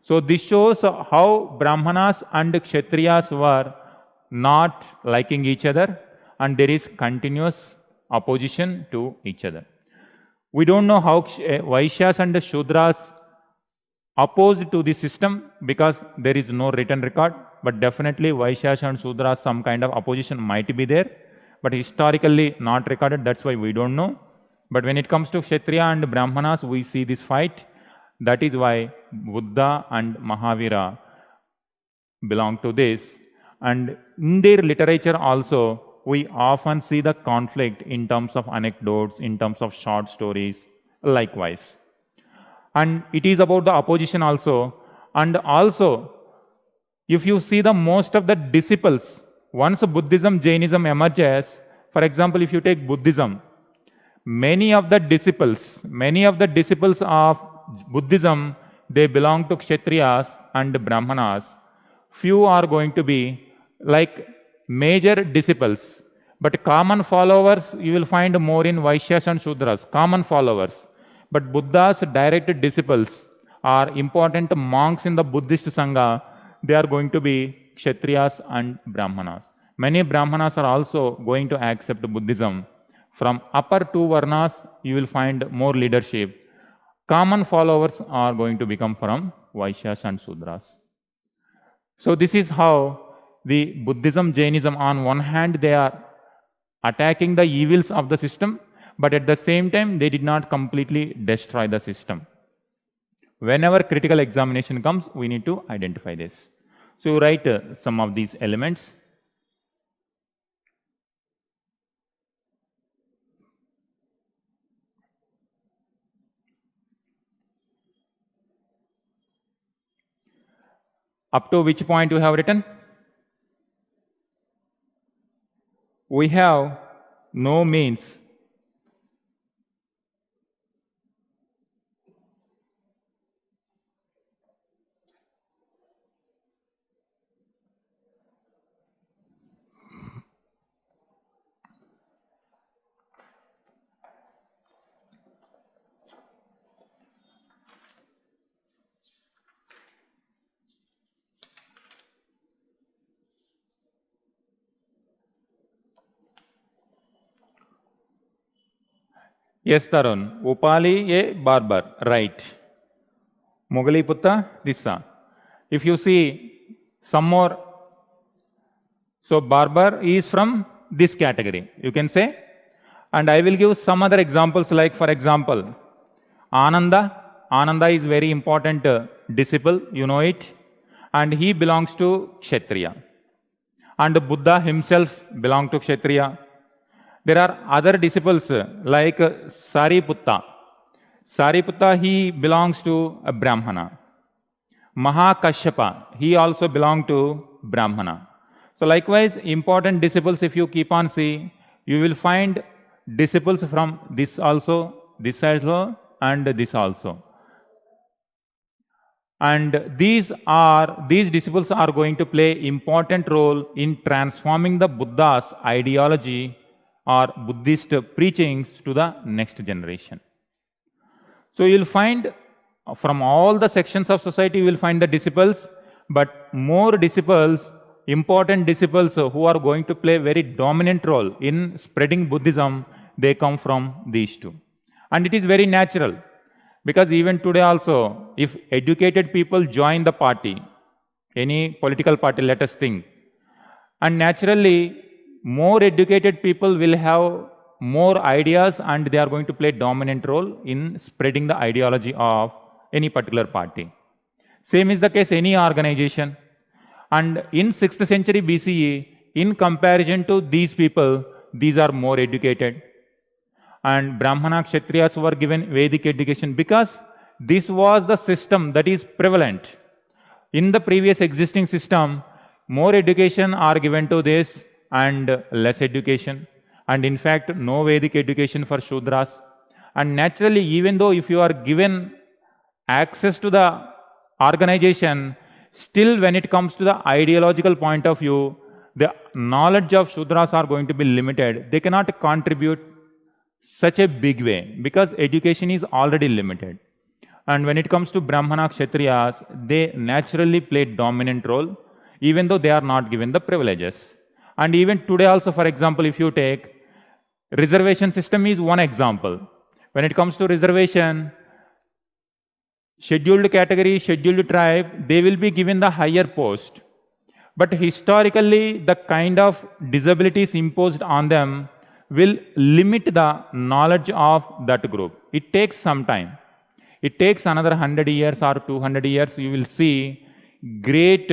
So this shows how Brahmanas and Kshatriyas were not liking each other and there is continuous opposition to each other. We don't know how Vaishyas and Shudras opposed to the system because there is no written record, but definitely Vaishyas and Sudras, some kind of opposition might be there, but historically not recorded, that's why we don't know. But when it comes to Kshatriya and Brahmanas, we see this fight. That is why Buddha and Mahavira belong to this. And in their literature also, we often see the conflict in terms of anecdotes, in terms of short stories, likewise. And it is about the opposition also. And also, if you see the most of the disciples, once Buddhism Jainism emerges, for example, if you take Buddhism, many of the disciples of Buddhism, they belong to Kshatriyas and Brahmanas. Few are going to be like major disciples, but common followers you will find more in Vaishyas and Shudras, common followers. But Buddha's direct disciples are important monks in the Buddhist Sangha. They are going to be Kshatriyas and Brahmanas. Many Brahmanas are also going to accept Buddhism. From upper two Varnas, you will find more leadership. Common followers are going to become from Vaishyas and Sudras. So this is how the Buddhism Jainism, on one hand, they are attacking the evils of the system, but at the same time, they did not completely destroy the system. Whenever critical examination comes, we need to identify this. So you write some of these elements. Up to which point you have written? We have no means. Yes, Tarun. Upali a barbar, right. Mogali Putta, Dissa. If you see some more, so barbar is from this category, you can say. And I will give some other examples, like for example, Ananda. Ananda is very important disciple, you know it. And he belongs to Kshatriya. And Buddha himself belonged to Kshatriya. There are other disciples like Sariputta. Sariputta, he belongs to a Brahmana. Mahakashyapa, he also belonged to Brahmana. So likewise, important disciples, if you keep on seeing, you will find disciples from this also, and this also. And these disciples are going to play important role in transforming the Buddha's ideology or Buddhist preachings to the next generation. So you will find from all the sections of society, you will find the disciples, but more disciples, important disciples who are going to play very dominant role in spreading Buddhism, they come from these two. And it is very natural, because even today also, if educated people join the party, any political party, let us think, and naturally, more educated people will have more ideas and they are going to play dominant role in spreading the ideology of any particular party. Same is the case any organization. And in 6th century BCE, in comparison to these people, these are more educated. And Brahmana Kshatriyas were given Vedic education because this was the system that is prevalent. In the previous existing system, more education are given to this and less education. And in fact, no Vedic education for Shudras. And naturally, even though if you are given access to the organization, still when it comes to the ideological point of view, the knowledge of Shudras are going to be limited. They cannot contribute such a big way because education is already limited. And when it comes to Brahmana Kshatriyas, they naturally play dominant role, even though they are not given the privileges. And even today also, for example, if you take reservation system is one example. When it comes to reservation, scheduled category, scheduled tribe, they will be given the higher post. But historically, the kind of disabilities imposed on them will limit the knowledge of that group. It takes some time. It takes another 100 years or 200 years. You will see great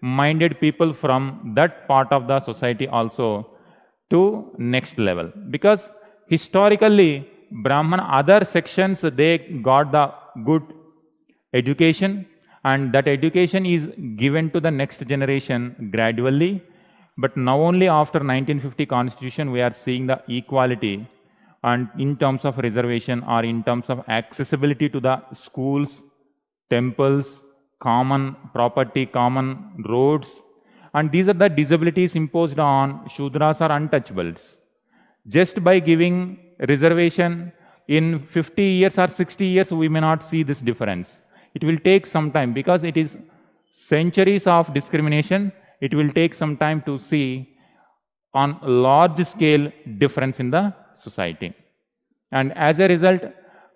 minded people from that part of the society also to next level. Because historically, Brahman, other sections, they got the good education, and that education is given to the next generation gradually. But now only after 1950 constitution, we are seeing the equality, and in terms of reservation or in terms of accessibility to the schools, temples, common property, common roads. And these are the disabilities imposed on Shudras or untouchables. Just by giving reservation in 50 years or 60 years, we may not see this difference. It will take some time because it is centuries of discrimination. It will take some time to see on large scale difference in the society. And as a result,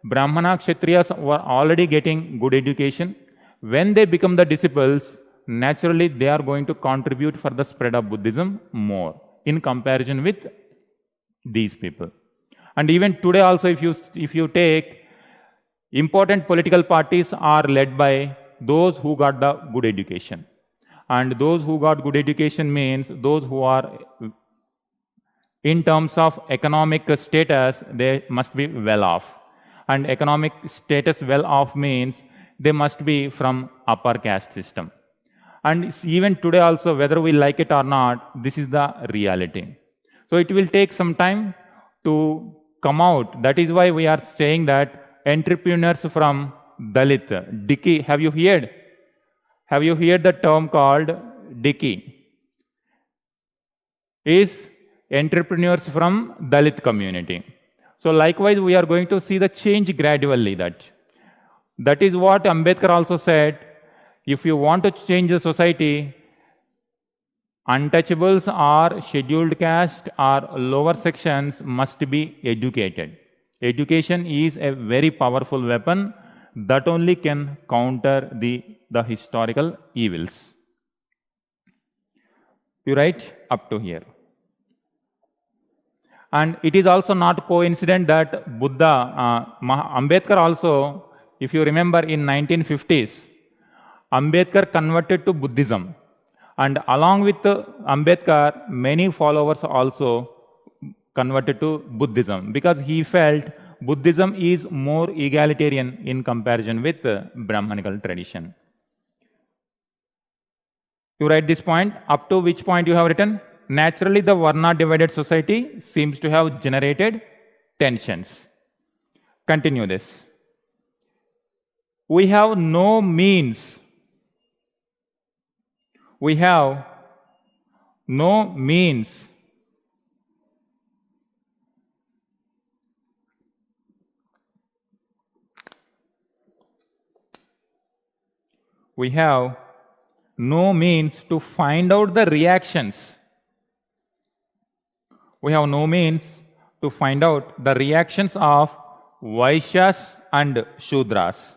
Brahmana Kshatriyas were already getting good education. When they become the disciples, naturally they are going to contribute for the spread of Buddhism more in comparison with these people. And even today also, if you take, important political parties are led by those who got the good education. And those who got good education means those who are, in terms of economic status, they must be well off. And economic status well off means they must be from upper caste system. And even today also, whether we like it or not, this is the reality. So it will take some time to come out. That is why we are saying that entrepreneurs from Dalit, Dicky, have you heard? Have you heard the term called Dicky? Is entrepreneurs from Dalit community. So likewise, we are going to see the change gradually. That is what Ambedkar also said. If you want to change the society, untouchables or scheduled caste or lower sections must be educated. Education is a very powerful weapon that only can counter the historical evils. You write up to here. And it is also not coincident that Ambedkar also, if you remember in 1950s, Ambedkar converted to Buddhism. And along with Ambedkar, many followers also converted to Buddhism because he felt Buddhism is more egalitarian in comparison with Brahmanical tradition. You write this point, up to which point you have written? Naturally, the Varna-divided society seems to have generated tensions. Continue this. We have no means. We have no means we have no means to find out the reactions. We have no means to find out the reactions of Vaishyas and Shudras.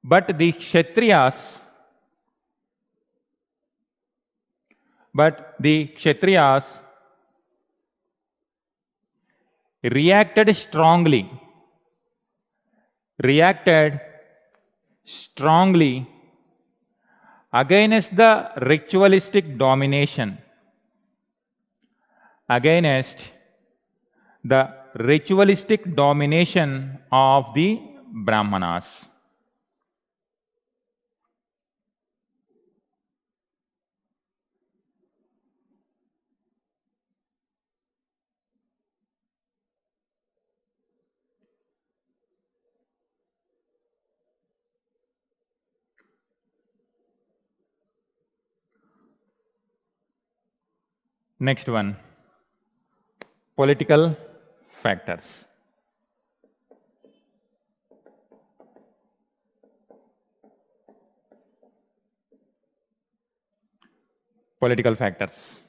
But the Kshatriyas reacted strongly against the ritualistic domination, of the Brahmanas. Next one, political factors. Political factors.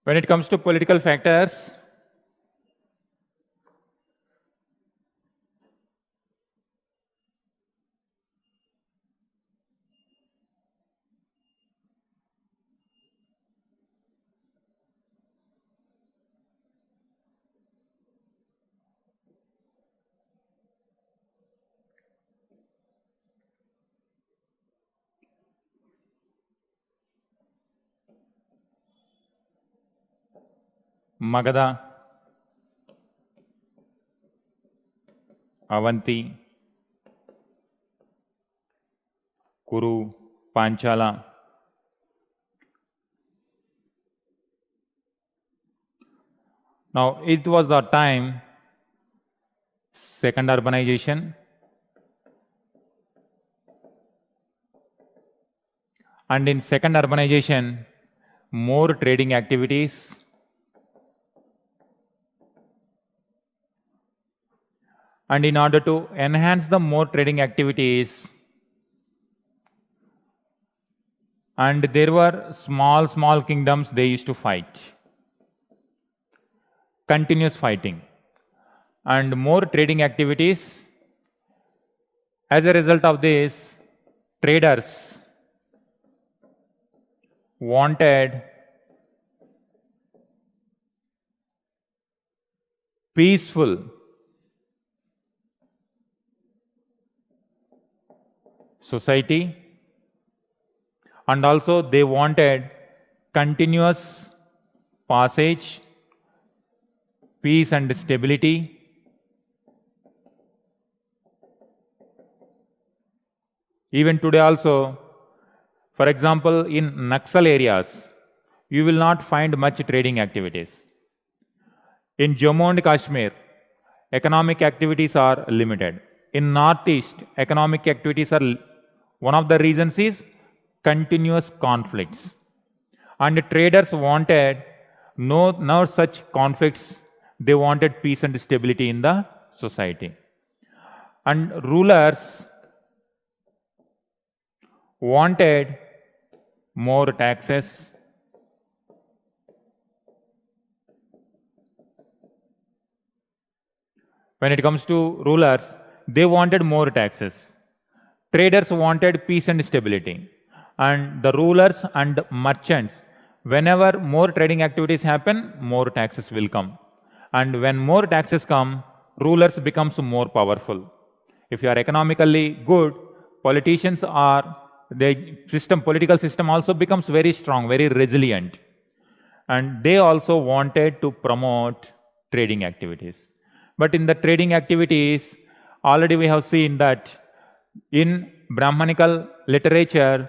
When it comes to political factors, Magadha, Avanti, Kuru, Panchala. Now, it was the time second urbanization, and in second urbanization, more trading activities, and in order to enhance the more trading activities, and there were small kingdoms they used to fight. Continuous fighting and more trading activities. As a result of this, traders wanted peaceful society, and also they wanted continuous passage, peace and stability. Even today also, for example, in Naxal areas, you will not find much trading activities. In Jammu and Kashmir, economic activities are limited. In Northeast, economic activities are, one of the reasons is continuous conflicts. And traders wanted no such conflicts. They wanted peace and stability in the society. And rulers wanted more taxes, when it comes to rulers, they wanted more taxes. Traders wanted peace and stability. And the rulers and merchants, whenever more trading activities happen, more taxes will come. And when more taxes come, rulers becomes more powerful. If you are economically good, politicians are, the political system also becomes very strong, very resilient. And they also wanted to promote trading activities. But in the trading activities, already we have seen that in Brahmanical literature,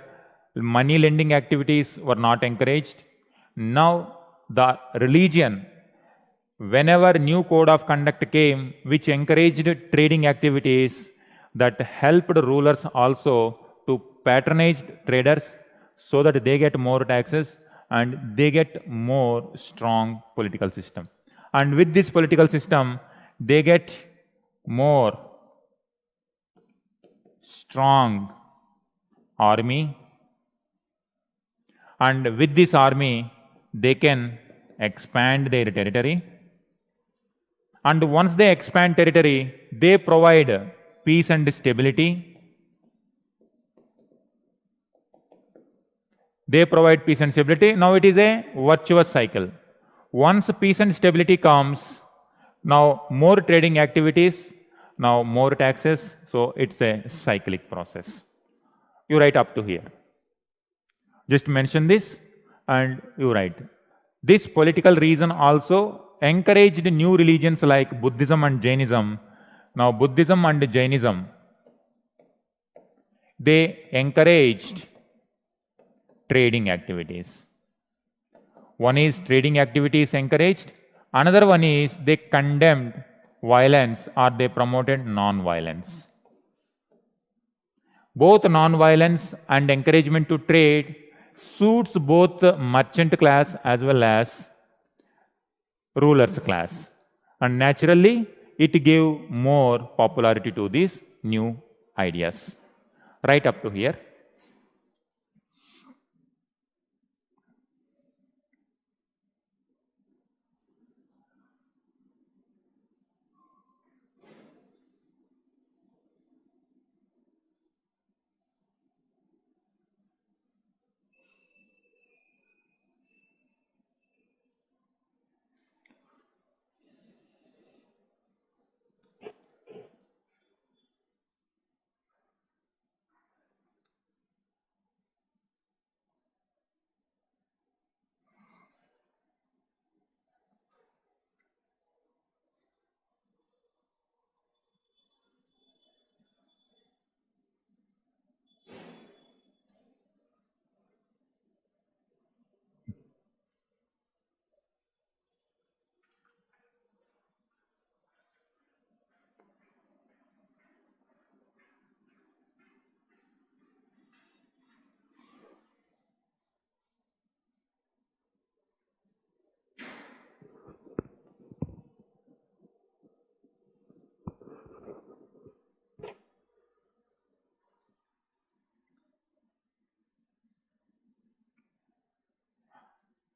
money lending activities were not encouraged. Now the religion, whenever new code of conduct came, which encouraged trading activities, that helped rulers also to patronage traders so that they get more taxes and they get more strong political system. And with this political system, they get more strong army, and with this army, they can expand their territory. And once they expand territory, they provide peace and stability. They provide peace and stability. Now it is a virtuous cycle. Once peace and stability comes, now more trading activities, now more taxes. So it's a cyclic process. You write up to here. Just mention this and you write. This political reason also encouraged new religions like Buddhism and Jainism. Now Buddhism and Jainism, they encouraged trading activities. One is trading activities encouraged. Another one is they condemned violence or they promoted non-violence. Both non-violence and encouragement to trade suits both the merchant class as well as rulers class. And naturally, it gave more popularity to these new ideas. Right up to here.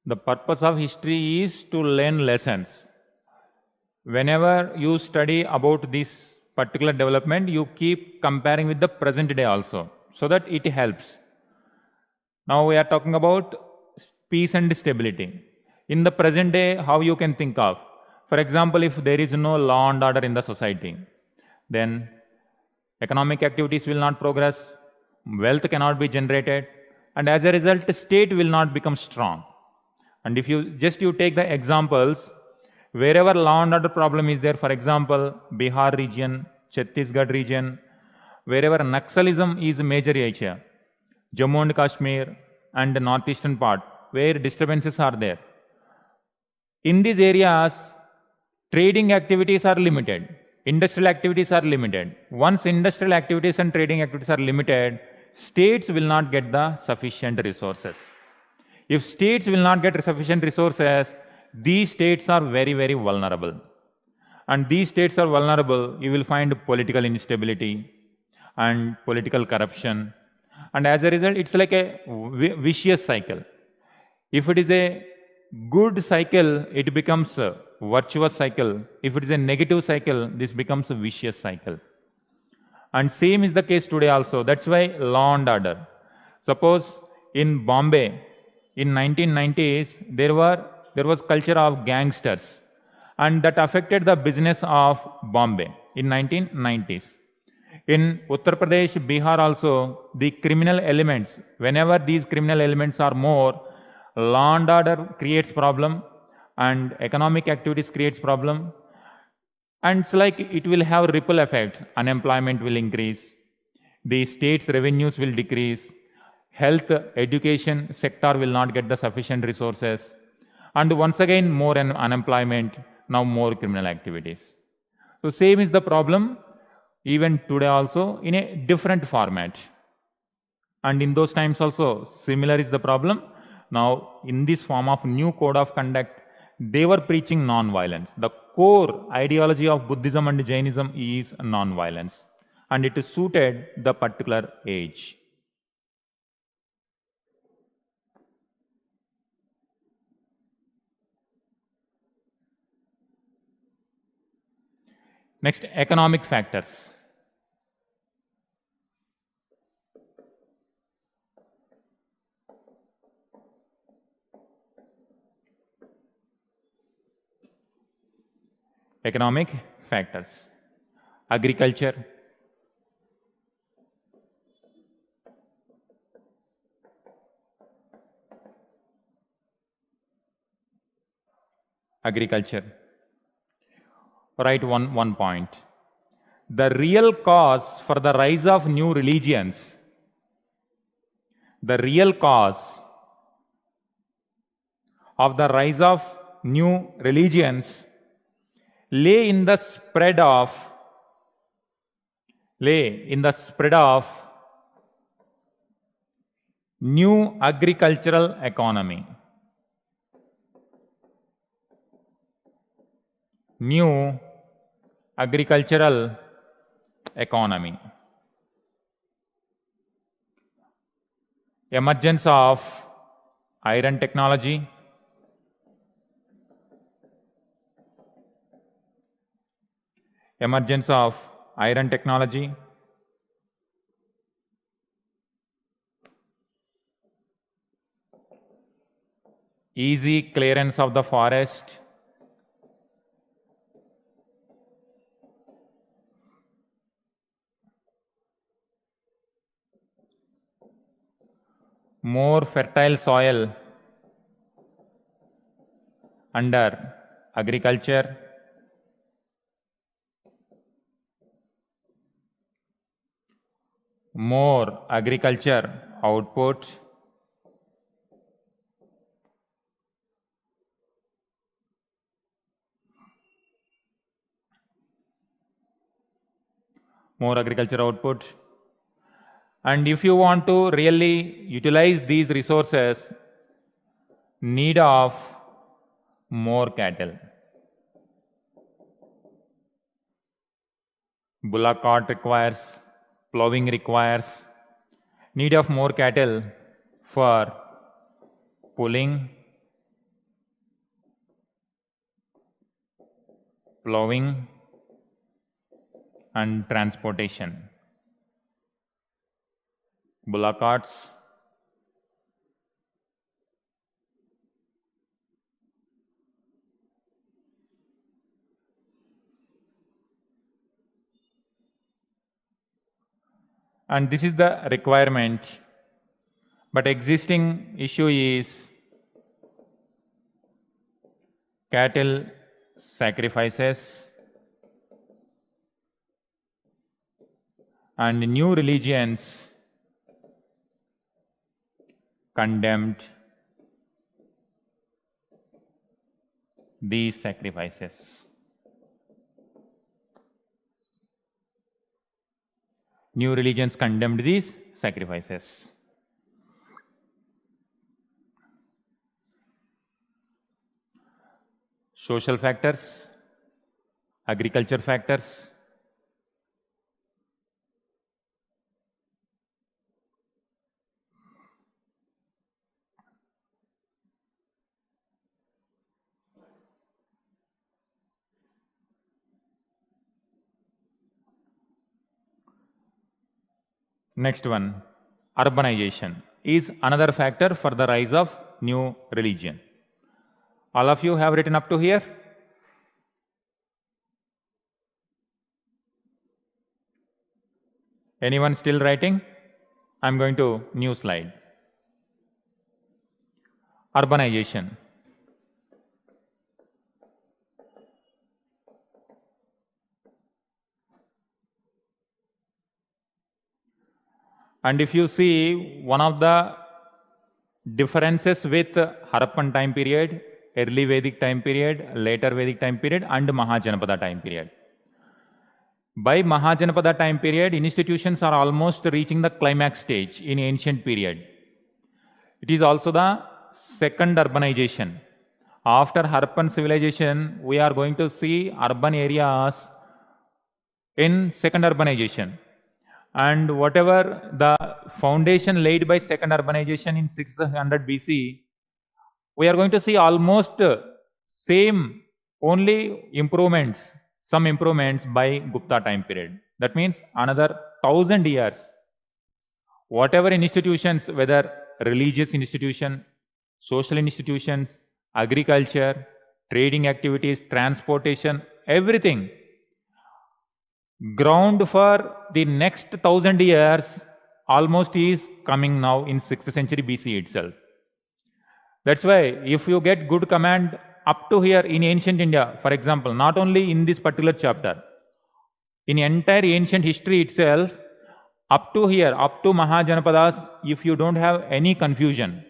The purpose of history is to learn lessons. Whenever you study about this particular development, you keep comparing with the present day also, so that it helps. Now we are talking about peace and stability. In the present day, how you can think of? For example, if there is no law and order in the society, then economic activities will not progress, wealth cannot be generated, and as a result, the state will not become strong. And if you take the examples, wherever law and order problem is there, for example, Bihar region, Chhattisgarh region, wherever Naxalism is a major area, Jammu and Kashmir and the northeastern part, where disturbances are there. In these areas, trading activities are limited, industrial activities are limited. Once industrial activities and trading activities are limited, states will not get the sufficient resources. If states will not get sufficient resources, these states are very, very vulnerable. And these states are vulnerable, you will find political instability and political corruption. And as a result, it's like a vicious cycle. If it is a good cycle, it becomes a virtuous cycle. If it is a negative cycle, this becomes a vicious cycle. And same is the case today also. That's why law and order. Suppose in Bombay, in 1990s, there was culture of gangsters, and that affected the business of Bombay in 1990s. In Uttar Pradesh, Bihar also, the criminal elements, whenever these criminal elements are more, law and order creates problem, and economic activities creates problem. And it's like it will have ripple effects. Unemployment will increase, the state's revenues will decrease, health, education sector will not get the sufficient resources, and once again more unemployment, now more criminal activities. So same is the problem even today also in a different format. And in those times also similar is the problem. Now in this form of new code of conduct, they were preaching non-violence. The core ideology of Buddhism and Jainism is non-violence, and it suited the particular age. Next, economic factors. Economic factors. Agriculture, agriculture. Write one point. The real cause for the rise of new religions, the real cause of the rise of new religions lay in the spread of new agricultural economy. New agricultural economy. Emergence of iron technology, emergence of iron technology, easy clearance of the forest, more fertile soil under agriculture, more agriculture output, more agriculture output. And if you want to really utilize these resources, need of more cattle. Bullock cart requires, plowing requires, need of more cattle for pulling plowing and transportation, bullock carts, and this is the requirement. But existing issue is cattle sacrifices and new religions condemned these sacrifices. New religions condemned these sacrifices. Social factors, agriculture factors, next one, urbanization is another factor for the rise of new religion. All of you have written up to here? Anyone still writing? I'm going to new slide. Urbanization. And if you see, one of the differences with Harappan time period, early Vedic time period, later Vedic time period, and Mahajanapada time period. By Mahajanapada time period, institutions are almost reaching the climax stage in ancient period. It is also the second urbanization. After Harappan civilization, we are going to see urban areas in second urbanization. And whatever the foundation laid by second urbanization in 600 BC, we are going to see almost same, only improvements, some improvements by Gupta time period. That means another 1000 years. Whatever institutions, whether religious institution, social institutions, agriculture, trading activities, transportation, everything, ground for the next 1000 years almost is coming now in 6th century BC itself. That's why if you get good command up to here in ancient India, for example, not only in this particular chapter, in entire ancient history itself, up to here, up to Mahajanapadas, if you don't have any confusion,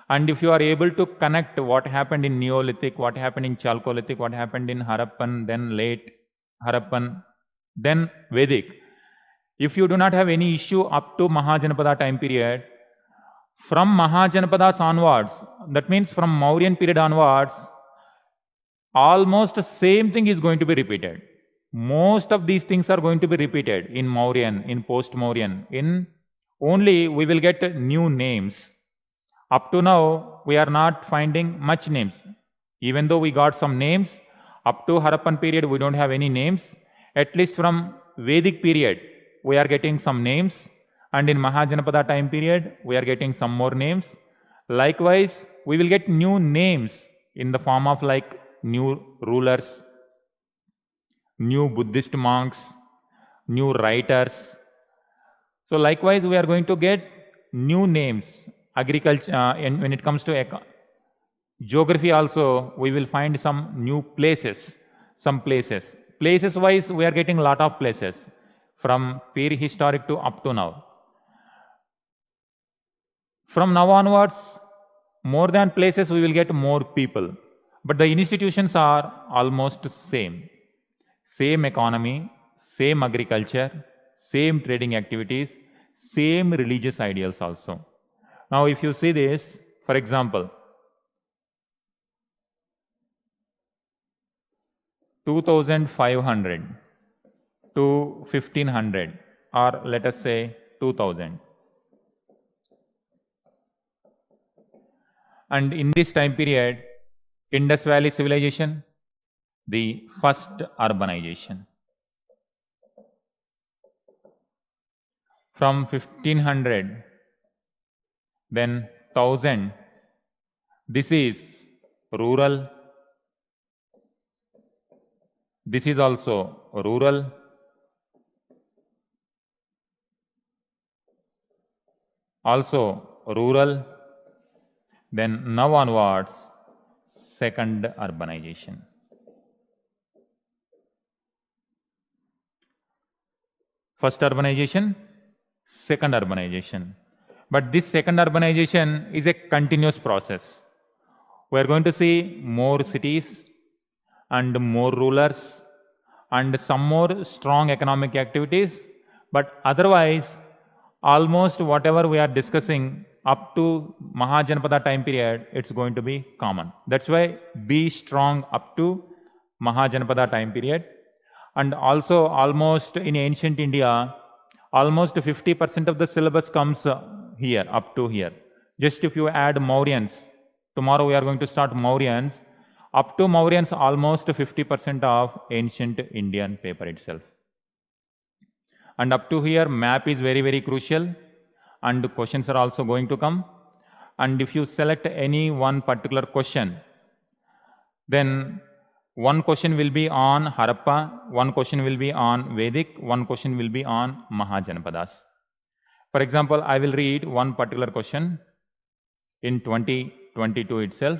and if you are able to connect what happened in Neolithic, what happened in Chalcolithic, what happened in Harappan, then late Harappan, then Vedic. If you do not have any issue up to Mahajanapada time period, from Mahajanapadas onwards, that means from Mauryan period onwards, almost the same thing is going to be repeated. Most of these things are going to be repeated in Mauryan, in post-Mauryan. In only we will get new names. Up to now, we are not finding much names. Even though we got some names, up to Harappan period, we don't have any names. At least from Vedic period, we are getting some names. And in Mahajanapada time period, we are getting some more names. Likewise, we will get new names in the form of like new rulers, new Buddhist monks, new writers. So likewise, we are going to get new names. Agriculture, and when it comes to geography also, we will find some new places, some places. Places wise, we are getting a lot of places from prehistoric to up to now. From now onwards, more than places, we will get more people. But the institutions are almost same. Same economy, same agriculture, same trading activities, same religious ideals also. Now, if you see this, for example, 2500 to 1500, or let us say 2000. And in this time period, Indus Valley civilization, the first urbanization. From 1500, then 1000, this is rural, this is also rural, also rural, then now onwards, second urbanization. First urbanization, second urbanization. But this second urbanization is a continuous process. We are going to see more cities and more rulers and some more strong economic activities. But otherwise, almost whatever we are discussing up to Mahajanapada time period, it's going to be common. That's why be strong up to Mahajanapada time period. And also almost in ancient India, almost 50% of the syllabus comes here, up to here. Just if you add Mauryans, tomorrow we are going to start Mauryans, up to Mauryans almost 50% of ancient Indian paper itself. And up to here, map is very, very crucial, and questions are also going to come. And if you select any one particular question, then one question will be on Harappa, one question will be on Vedic, one question will be on Mahajanapadas. For example, I will read one particular question in 2022 itself.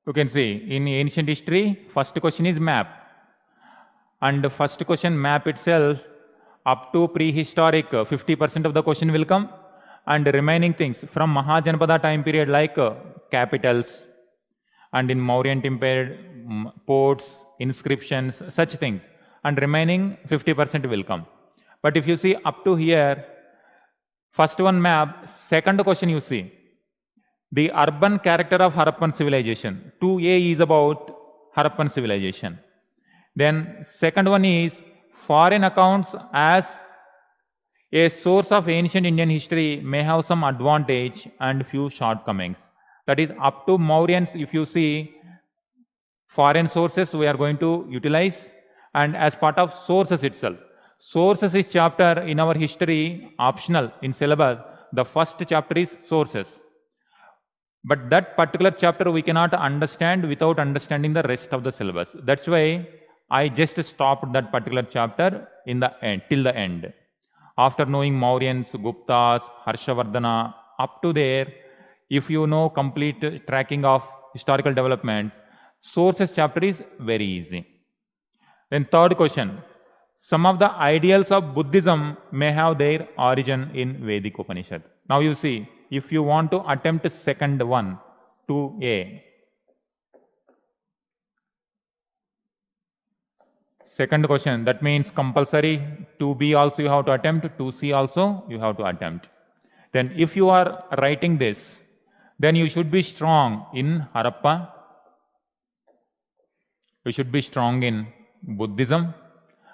You can see in ancient history, first question is map. And the first question map itself, up to prehistoric, 50% of the question will come. And the remaining things from Mahajanapada time period like capitals, and in Mauryan time period, ports, inscriptions, such things. And remaining 50% will come. But if you see up to here, first one map, second question you see, the urban character of Harappan civilization. 2A is about Harappan civilization. Then second one is foreign accounts as a source of ancient Indian history may have some advantage and few shortcomings. That is up to Mauryans, if you see foreign sources we are going to utilize, and as part of sources itself. Sources is chapter in our history optional in syllabus. The first chapter is sources. But that particular chapter we cannot understand without understanding the rest of the syllabus. That's why I just stopped that particular chapter in the end, till the end. After knowing Mauryans, Guptas, Harshavardhana, up to there, if you know complete tracking of historical developments, sources chapter is very easy. Then third question, some of the ideals of Buddhism may have their origin in Vedic Upanishad. Now you see, if you want to attempt second one, 2A. Second question, that means compulsory. 2B also you have to attempt, 2C also you have to attempt. Then if you are writing this, then you should be strong in Harappa. You should be strong in Buddhism.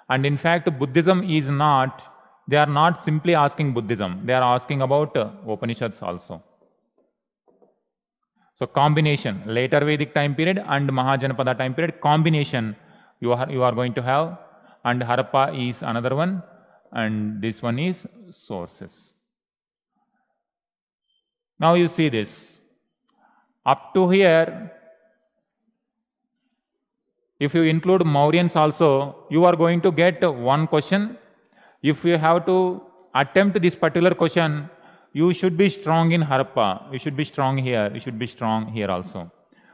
And in fact, Buddhism is not, they are not simply asking Buddhism, they are asking about Upanishads also. So combination, later Vedic time period and Mahajanapada time period, combination you are going to have, and Harappa is another one, and this one is sources. Now you see this. Up to here, if you include Mauryans also, you are going to get one question. If you have to attempt this particular question, you should be strong in Harappa, you should be strong here, you should be strong here also.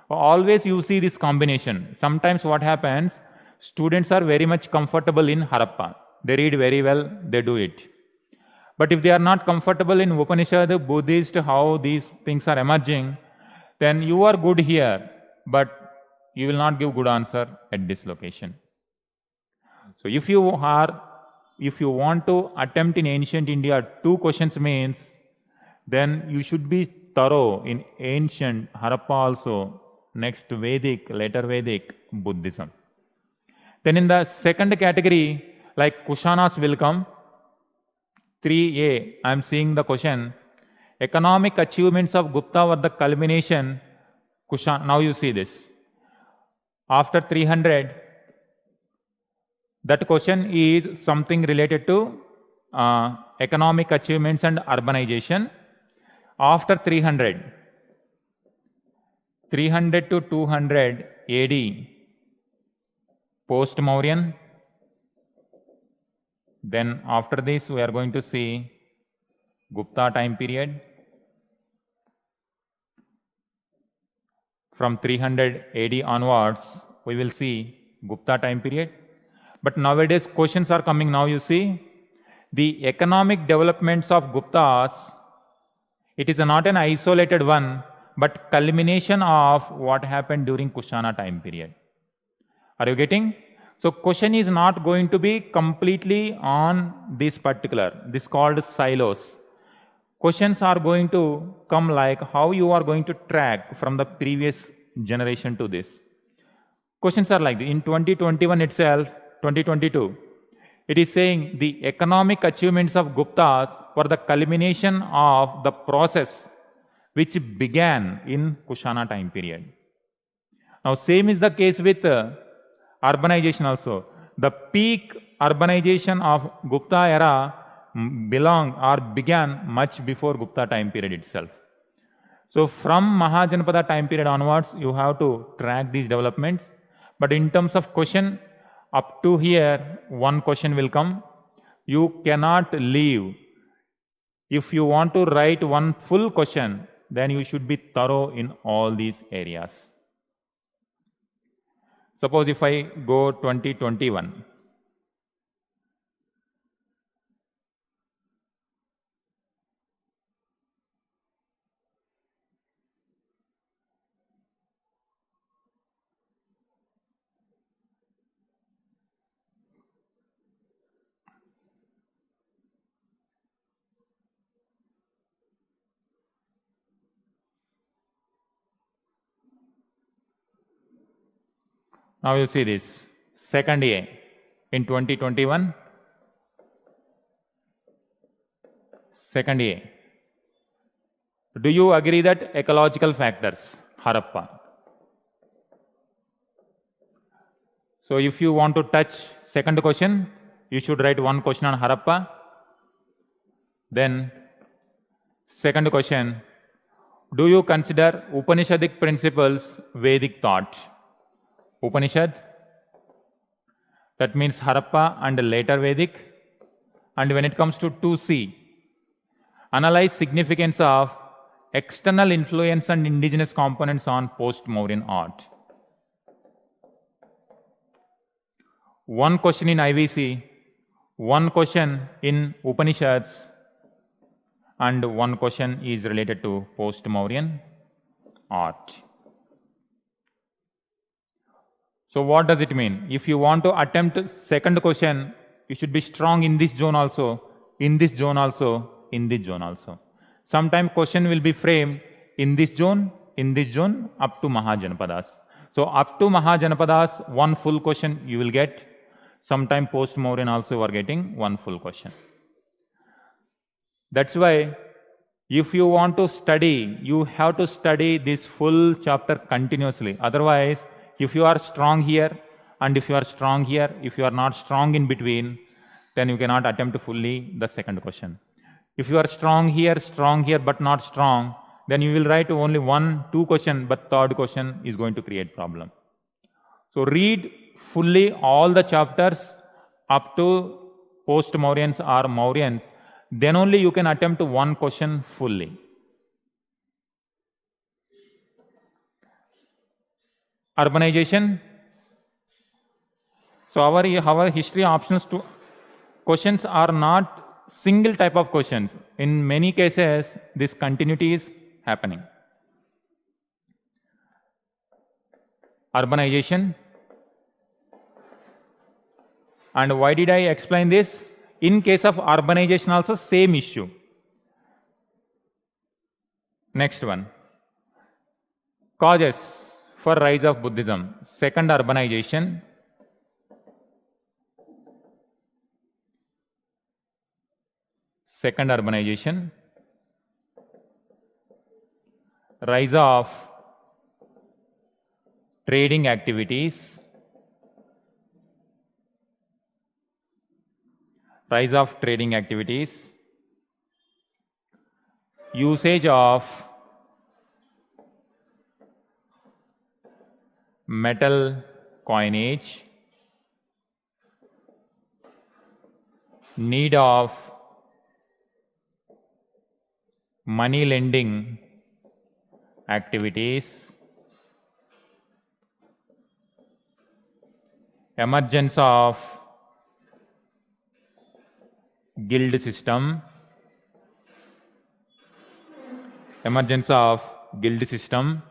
Always you see this combination. Sometimes what happens, students are very much comfortable in Harappa. They read very well, they do it. But if they are not comfortable in Upanishad, Buddhist, how these things are emerging, then you are good here, but you will not give good answer at this location. So if you are if you want to attempt in ancient India 2 questions means, then you should be thorough in ancient Harappa also, next Vedic, later Vedic, Buddhism. Then in the second category, like Kushanas will come. 3A, I am seeing the question. Economic achievements of Gupta were the culmination. Now you see this. After 300, that question is something related to economic achievements and urbanization. After 300 to 200 AD, post-Mauryan. Then after this, we are going to see Gupta time period. From 300 AD onwards, we will see Gupta time period. But nowadays, questions are coming now, you see. The economic developments of Guptas, it is not an isolated one, but culmination of what happened during Kushana time period. Are you getting? So question is not going to be completely on this particular, this called silos. Questions are going to come like how you are going to track from the previous generation to this. Questions are like this. In 2021 itself, 2022, it is saying the economic achievements of Guptas were the culmination of the process which began in Kushana time period. Now same is the case with urbanization also. The peak urbanization of Gupta era began much before Gupta time period itself. So from Mahajanpada time period onwards, you have to track these developments. But in terms of question, up to here, one question will come. You cannot leave. If you want to write one full question, then you should be thorough in all these areas. Suppose if I go 2021. Now you see this, second A in 2021, second A. Do you agree that ecological factors, Harappa? So if you want to touch second question, you should write one question on Harappa. Then second question, do you consider Upanishadic principles Vedic thought? Upanishad, that means Harappa and later Vedic. And when it comes to 2C, analyze significance of external influence and indigenous components on post-Mauryan art. One question in IVC, one question in Upanishads, and one question is related to post-Mauryan art. So what does it mean? If you want to attempt second question, you should be strong in this zone also, in this zone also, in this zone also. Sometimes question will be framed in this zone, up to Mahajanapadas. So up to Mahajanapadas, one full question you will get. Sometime post-Mauryan also you are getting one full question. That's why if you want to study, you have to study this full chapter continuously. Otherwise, if you are strong here and if you are strong here, if you are not strong in between, then you cannot attempt fully the second question. If you are strong here but not strong, then you will write only 1-2 question, but third question is going to create problem. So read fully all the chapters up to post-Mauryans or Mauryans, then only you can attempt one question fully. Urbanization. So our history options to questions are not single type of questions. In many cases, this continuity is happening. Urbanization. And why did I explain this? In case of urbanization also same issue. Next one. Causes for rise of Buddhism. Second, urbanization. Second, urbanization. Rise of trading activities. Rise of trading activities. Usage of metal coinage. Need of money lending activities. Emergence of guild system. Emergence of guild system.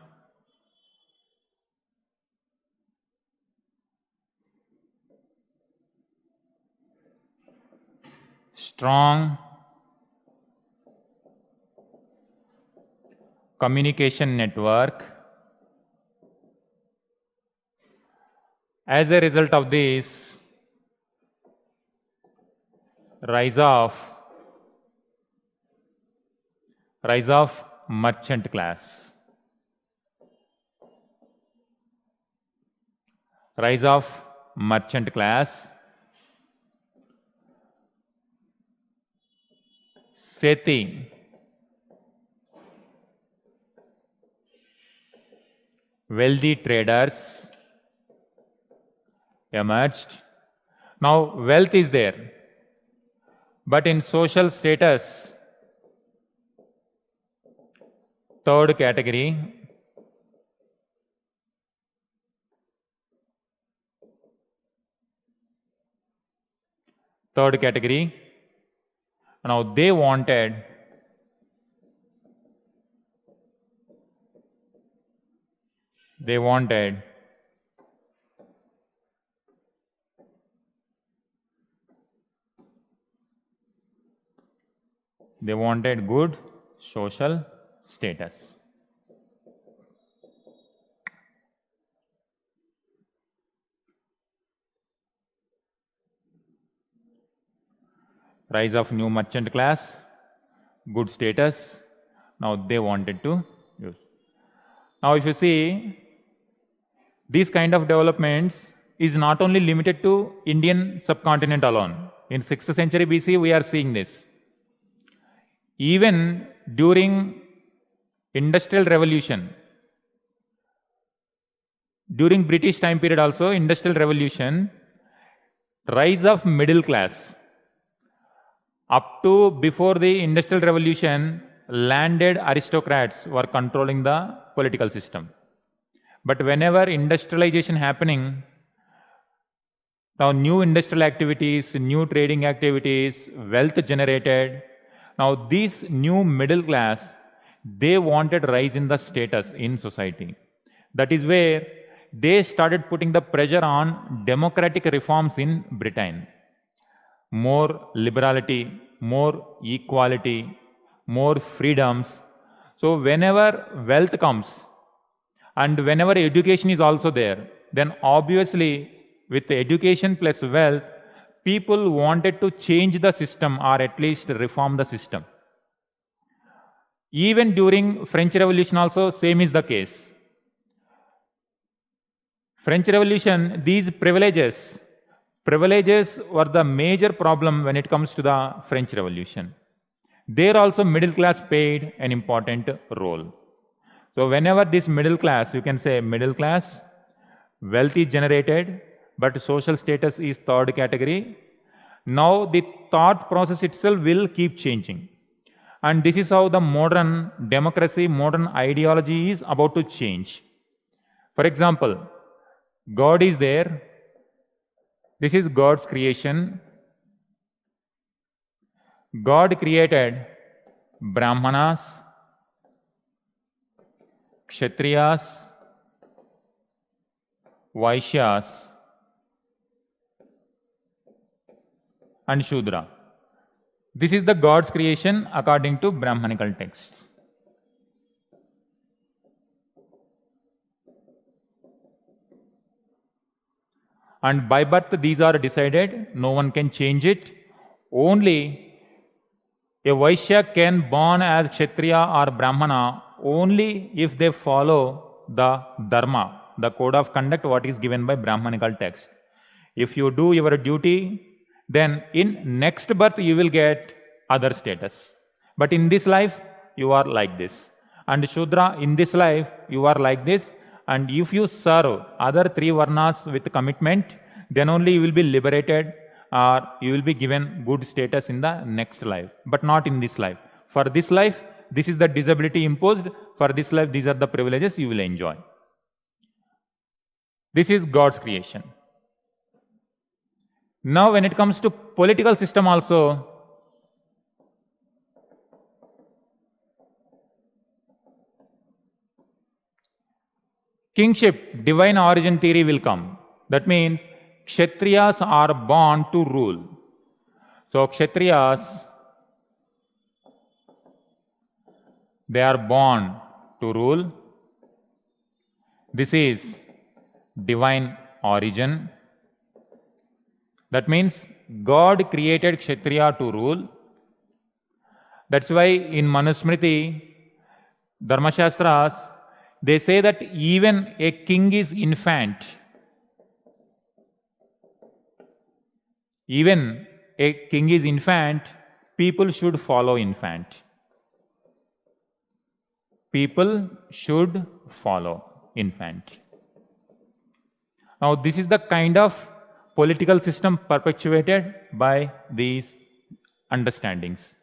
Strong communication network. As a result of this, rise of merchant class. Rise of merchant class. Seti. Wealthy traders emerged. Now wealth is there, but in social status, third category, now they wanted good social status. Rise of new merchant class, good status. Now they wanted to use. Now if you see, these kind of developments is not only limited to Indian subcontinent alone. In 6th century BC, we are seeing this. Even during Industrial Revolution, during British time period also, Industrial Revolution, rise of middle class. Up to before the Industrial Revolution, landed aristocrats were controlling the political system. But whenever industrialization happening, now new industrial activities, new trading activities, wealth generated. Now these new middle class, they wanted rise in the status in society. That is where they started putting the pressure on democratic reforms in Britain. More liberality, more equality, more freedoms. So whenever wealth comes and whenever education is also there, then obviously with education plus wealth, people wanted to change the system or at least reform the system. Even during French Revolution also same is the case. French Revolution, these privileges were the major problem when it comes to the French Revolution. There also middle class played an important role. So whenever this middle class, you can say middle class, wealth is generated, but social status is third category. Now the thought process itself will keep changing. And this is how the modern democracy, modern ideology is about to change. For example, God is there. This is God's creation. God created Brahmanas, Kshatriyas, Vaishyas, and Shudra. This is the God's creation according to Brahmanical texts. And by birth, these are decided. No one can change it. Only a Vaishya can born as Kshatriya or Brahmana only if they follow the Dharma, the code of conduct what is given by Brahmanical text. If you do your duty, then in next birth you will get other status. But in this life, you are like this. And Shudra, in this life, you are like this. And if you serve other three varnas with commitment, then only you will be liberated or you will be given good status in the next life, but not in this life. For this life, this is the disability imposed. For this life, these are the privileges you will enjoy. This is God's creation. Now, when it comes to political system also, kingship, divine origin theory will come. That means Kshatriyas are born to rule. So Kshatriyas, they are born to rule. This is divine origin. That means God created Kshatriya to rule. That's why in Manusmriti, Dharmashastras, they say that even a king is infant. Even a king is infant, people should follow infant. People should follow infant. Now, this is the kind of political system perpetuated by these understandings.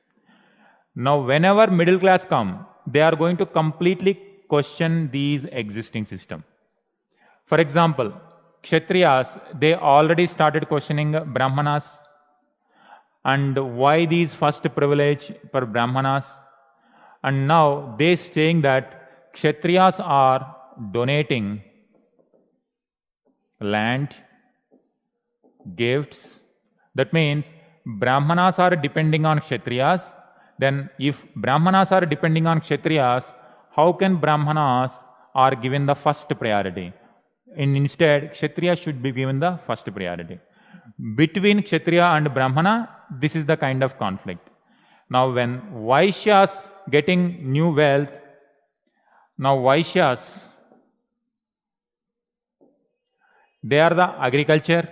Now, whenever middle class come, they are going to completely question these existing system. For example, Kshatriyas, they already started questioning Brahmanas and why these first privilege for Brahmanas. And now they saying that Kshatriyas are donating land, gifts. That means Brahmanas are depending on Kshatriyas. Then if Brahmanas are depending on Kshatriyas, how can Brahmanas are given the first priority? Instead, Kshatriya should be given the first priority. Between Kshatriya and Brahmana, this is the kind of conflict. Now, when Vaishyas getting new wealth, now Vaishyas, they are the agriculture,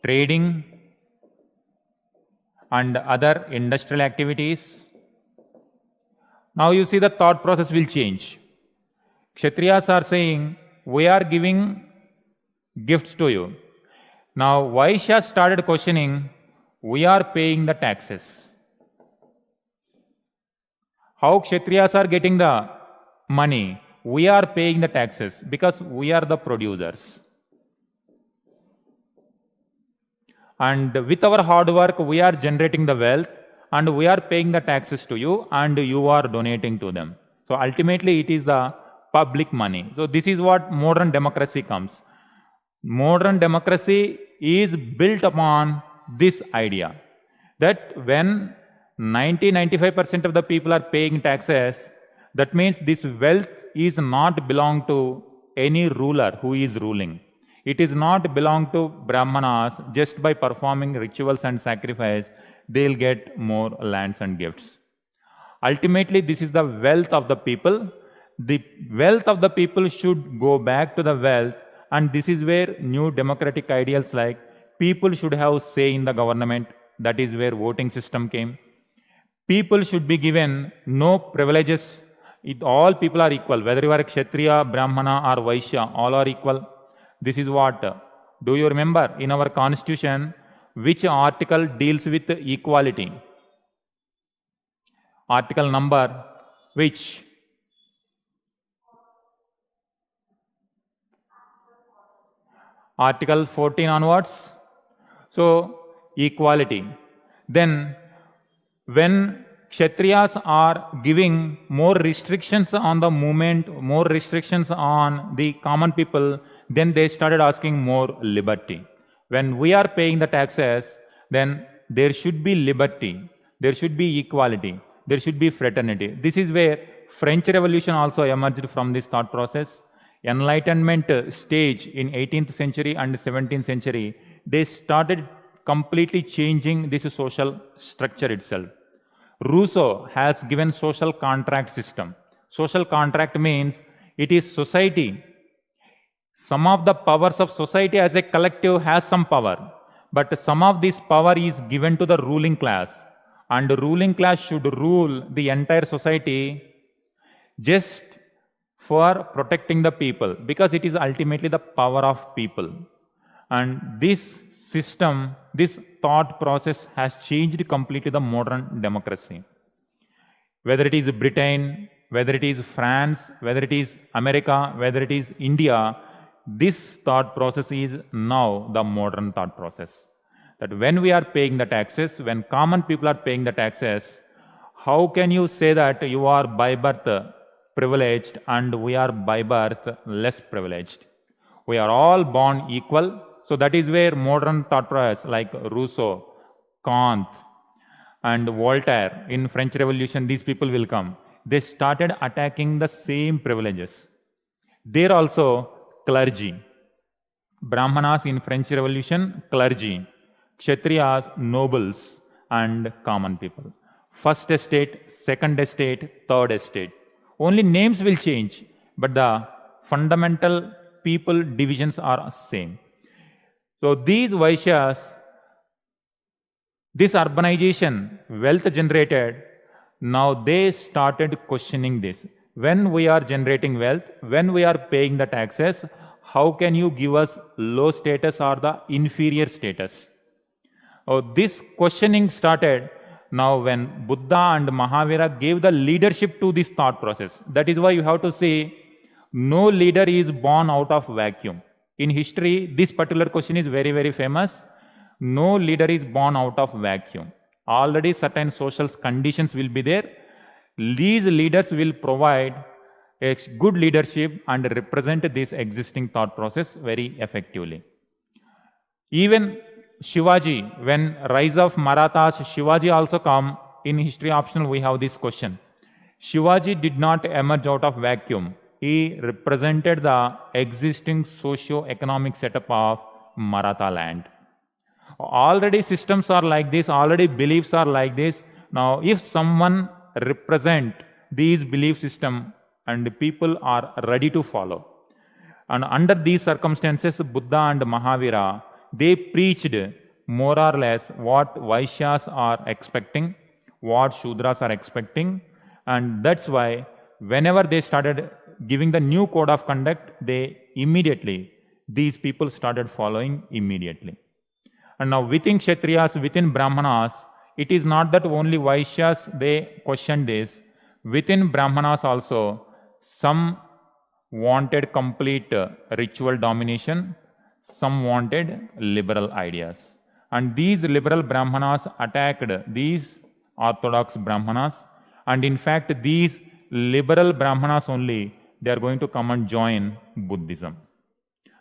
trading, and other industrial activities. Now you see the thought process will change. Kshatriyas are saying, we are giving gifts to you. Now Vaishyas started questioning, we are paying the taxes. How Kshatriyas are getting the money? We are paying the taxes because we are the producers. And with our hard work, we are generating the wealth and we are paying the taxes to you and you are donating to them. So ultimately it is the public money. So this is what modern democracy comes. Modern democracy is built upon this idea that when 90-95% of the people are paying taxes, that means this wealth is not belong to any ruler who is ruling. It is not belong to Brahmanas. Just by performing rituals and sacrifice, they'll get more lands and gifts. Ultimately, this is the wealth of the people. The wealth of the people should go back to the wealth, and this is where new democratic ideals like people should have say in the government. That is where voting system came. People should be given no privileges. All people are equal. Whether you are a Kshatriya, Brahmana or Vaishya, all are equal. This is what? Do you remember in our constitution, which article deals with equality? Article number which? Article 14 onwards. So, equality. Then, when Kshatriyas are giving more restrictions on the movement, more restrictions on the common people, then they started asking more liberty. When we are paying the taxes, then there should be liberty, there should be equality, there should be fraternity. This is where French Revolution also emerged from this thought process. Enlightenment stage in 18th century and 17th century, they started completely changing this social structure itself. Rousseau has given social contract system. Social contract means it is society. Some of the powers of society as a collective has some power, but some of this power is given to the ruling class, and the ruling class should rule the entire society just for protecting the people, because it is ultimately the power of people. And this system, this thought process has changed completely the modern democracy. Whether it is Britain, whether it is France, whether it is America, whether it is India, this thought process is now the modern thought process. That when we are paying the taxes, when common people are paying the taxes, how can you say that you are by birth privileged and we are by birth less privileged? We are all born equal. So that is where modern thought process like Rousseau, Kant, and Voltaire in French Revolution, these people will come. They started attacking the same privileges. There also clergy. Brahmanas in French Revolution, clergy. Kshatriyas, nobles, and common people. First estate, second estate, third estate. Only names will change, but the fundamental people divisions are same. So these Vaishyas, this urbanization, wealth generated, now they started questioning this. When we are generating wealth, when we are paying the taxes, how can you give us low status or the inferior status? Oh, this questioning started now when Buddha and Mahavira gave the leadership to this thought process. That is why you have to say, no leader is born out of vacuum. In history, this particular question is very, very famous. No leader is born out of vacuum. Already certain social conditions will be there. These leaders will provide a good leadership and represent this existing thought process very effectively. Even Shivaji, when rise of Marathas, Shivaji also come. In history optional, we have this question. Shivaji did not emerge out of vacuum. He represented the existing socio-economic setup of Maratha land. Already systems are like this, already beliefs are like this. Now, if someone represent these belief system and people are ready to follow. And under these circumstances, Buddha and Mahavira, they preached more or less what Vaishyas are expecting, what Shudras are expecting. And that's why whenever they started giving the new code of conduct, these people started following immediately. And now within Kshatriyas, within Brahmanas, it is not that only Vaishyas, they questioned this. Within Brahmanas also, some wanted complete ritual domination, some wanted liberal ideas. And these liberal Brahmanas attacked these orthodox Brahmanas. And in fact, these liberal Brahmanas only, they are going to come and join Buddhism.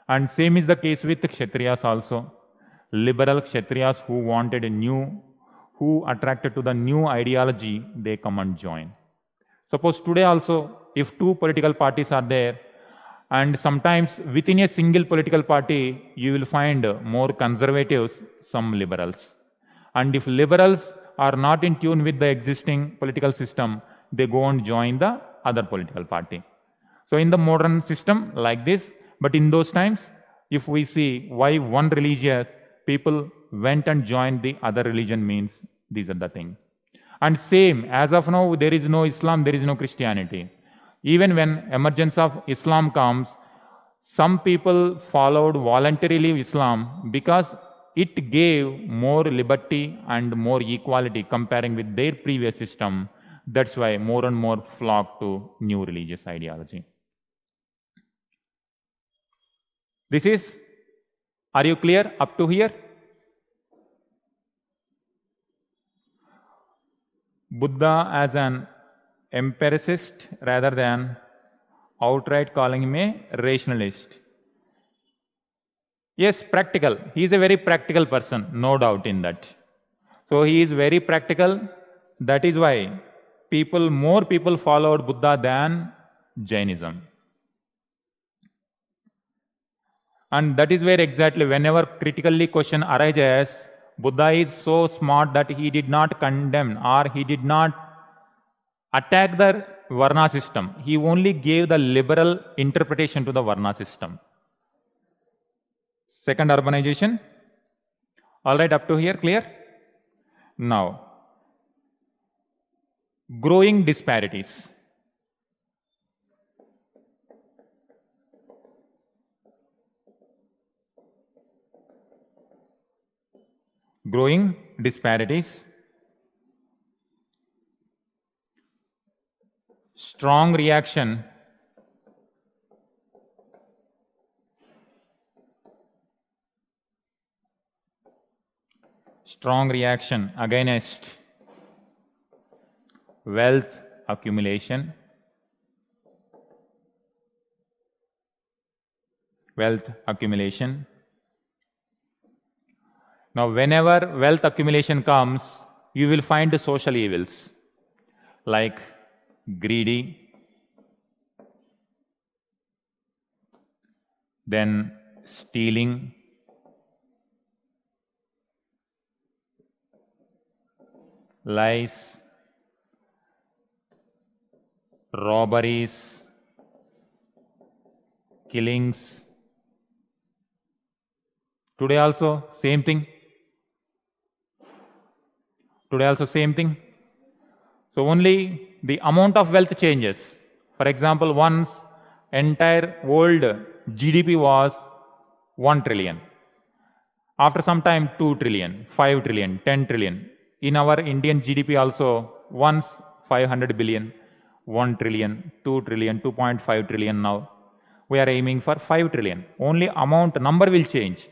And same is the case with Kshatriyas also. Liberal Kshatriyas who wanted a new, who attracted to the new ideology, they come and join. Suppose today also, if two political parties are there, and sometimes within a single political party, you will find more conservatives, some liberals. And if liberals are not in tune with the existing political system, they go and join the other political party. So in the modern system, like this, but in those times, if we see why one religious people went and joined the other religion means these are the things. And same, as of now, there is no Islam, there is no Christianity. Even when emergence of Islam comes, some people followed voluntarily Islam because it gave more liberty and more equality comparing with their previous system. That's why more and more flock to new religious ideology. This is, are you clear up to here? Buddha as an empiricist rather than outright calling him a rationalist. Yes, practical. He is a very practical person, no doubt in that. So he is very practical. That is why more people followed Buddha than Jainism. And that is where exactly whenever critically question arises, Buddha is so smart that he did not condemn or he did not attack the Varna system. He only gave the liberal interpretation to the Varna system. Second, urbanization. All right, up to here, clear? Now, growing disparities. Growing disparities. Strong reaction against wealth accumulation. Now, whenever wealth accumulation comes, you will find the social evils like greedy, then stealing, lies, robberies, killings. Today also same thing. So only the amount of wealth changes. For example, once entire world GDP was 1 trillion. After some time, 2 trillion, 5 trillion, 10 trillion. In our Indian GDP also, once 500 billion, 1 trillion, 2 trillion, 2.5 trillion now. We are aiming for 5 trillion. Only number will change.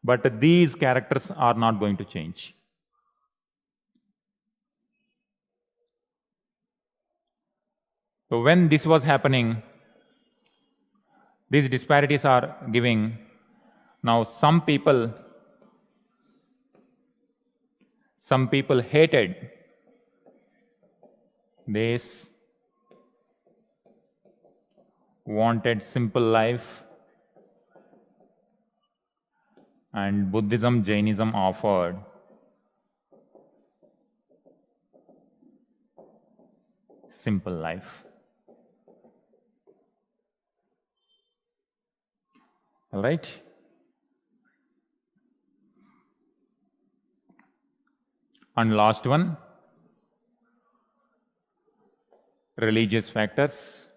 But these characters are not going to change. So when this was happening, these disparities are giving. Now some people hated this, wanted simple life, and Buddhism Jainism offered simple life. All right. And last one, religious factors.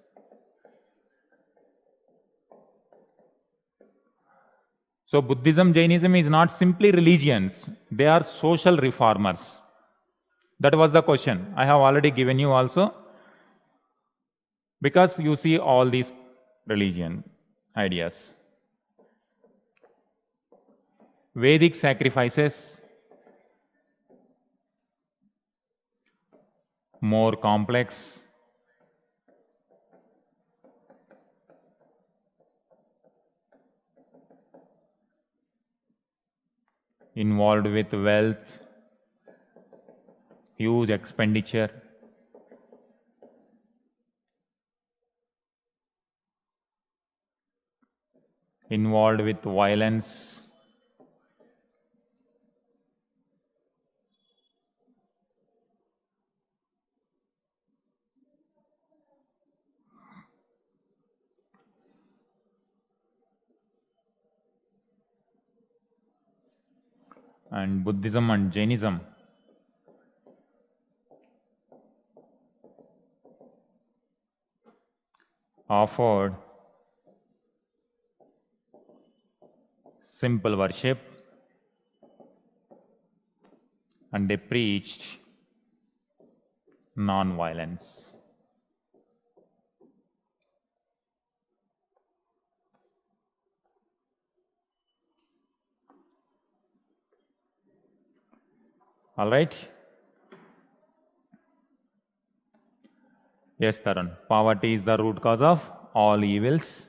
So Buddhism, Jainism is not simply religions, they are social reformers. That was the question. I have already given you also. Because you see all these religion ideas. Vedic sacrifices, more complex. Involved with wealth, huge expenditure. Involved with violence. And Buddhism and Jainism offered simple worship, and they preached non-violence. All right? Yes, Tarun. Poverty is the root cause of all evils.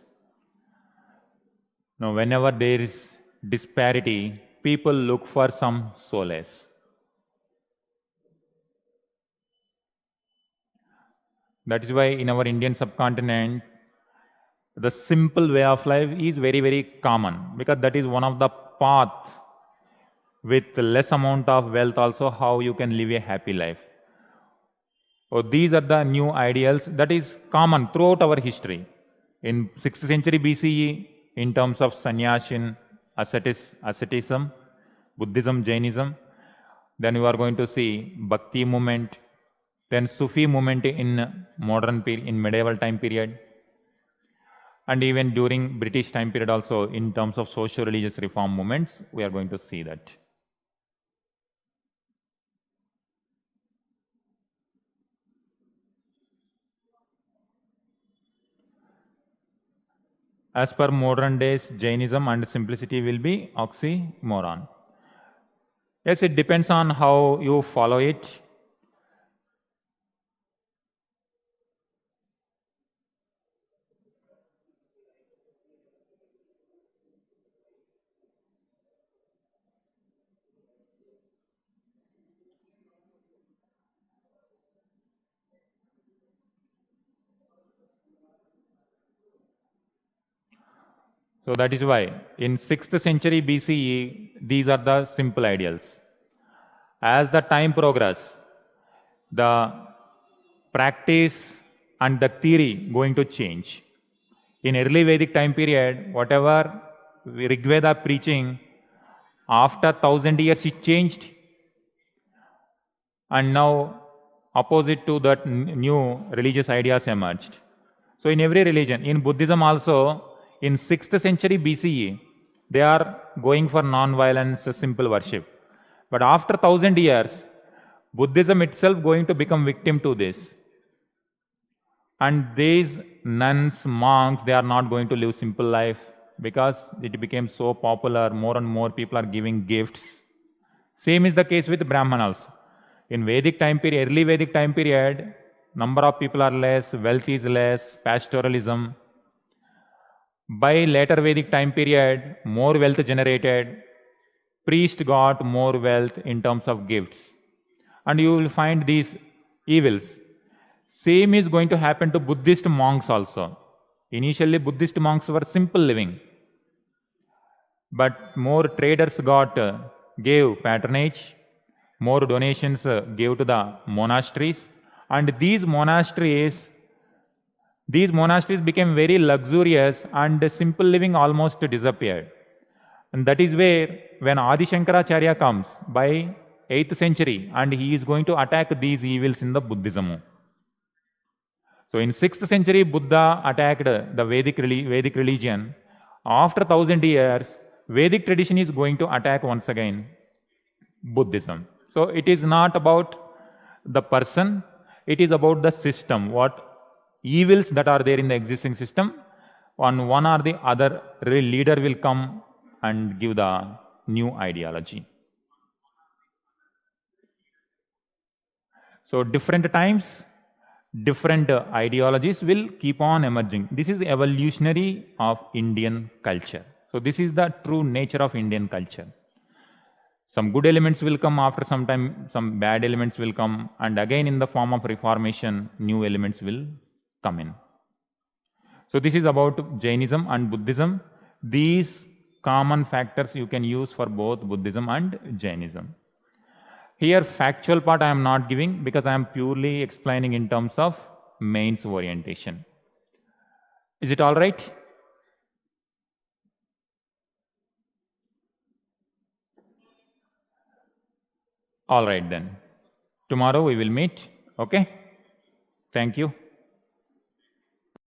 Now, whenever there is disparity, people look for some solace. That is why in our Indian subcontinent, the simple way of life is very, very common, because that is one of the path with less amount of wealth also how you can live a happy life. So these are the new ideals that is common throughout our history. In 6th century BCE, in terms of sannyashin, asceticism, Buddhism, Jainism, then you are going to see Bhakti movement, then Sufi movement in in medieval time period, and even during British time period also in terms of social religious reform movements, we are going to see that. As per modern days, Jainism and simplicity will be oxymoron. Yes, it depends on how you follow it. So that is why in 6th century BCE, these are the simple ideals. As the time progress, the practice and the theory going to change. In early Vedic time period, whatever Rigveda preaching, after 1000 years it changed. And now opposite to that new religious ideas emerged. So in every religion, in Buddhism also, in 6th century BCE, they are going for non-violence, simple worship. But after 1000 years, Buddhism itself going to become victim to this. And these nuns, monks, they are not going to live simple life because it became so popular, more and more people are giving gifts. Same is the case with Brahman also. In Vedic time period, early Vedic time period, number of people are less, wealth is less, pastoralism. By later Vedic time period, more wealth generated, priest got more wealth in terms of gifts. And you will find these evils. Same is going to happen to Buddhist monks also. Initially, Buddhist monks were simple living. But more traders gave patronage, more donations gave to the monasteries. And these monasteries became very luxurious and simple living almost disappeared. And that is where when Adi Shankaracharya comes by 8th century and he is going to attack these evils in the Buddhism. So in 6th century, Buddha attacked the Vedic religion. After 1000 years, Vedic tradition is going to attack once again Buddhism. So it is not about the person, it is about the system, what evils that are there in the existing system. On one or the other leader will come and give the new ideology. So different times, different ideologies will keep on emerging. This is evolutionary of Indian culture. So this is the true nature of Indian culture. Some good elements will come after some time, some bad elements will come, and again in the form of reformation, new elements will come in. So this is about Jainism and Buddhism. These common factors you can use for both Buddhism and Jainism. Here factual part I am not giving because I am purely explaining in terms of mains orientation. Is it all right? All right then. Tomorrow we will meet. Okay? Thank you.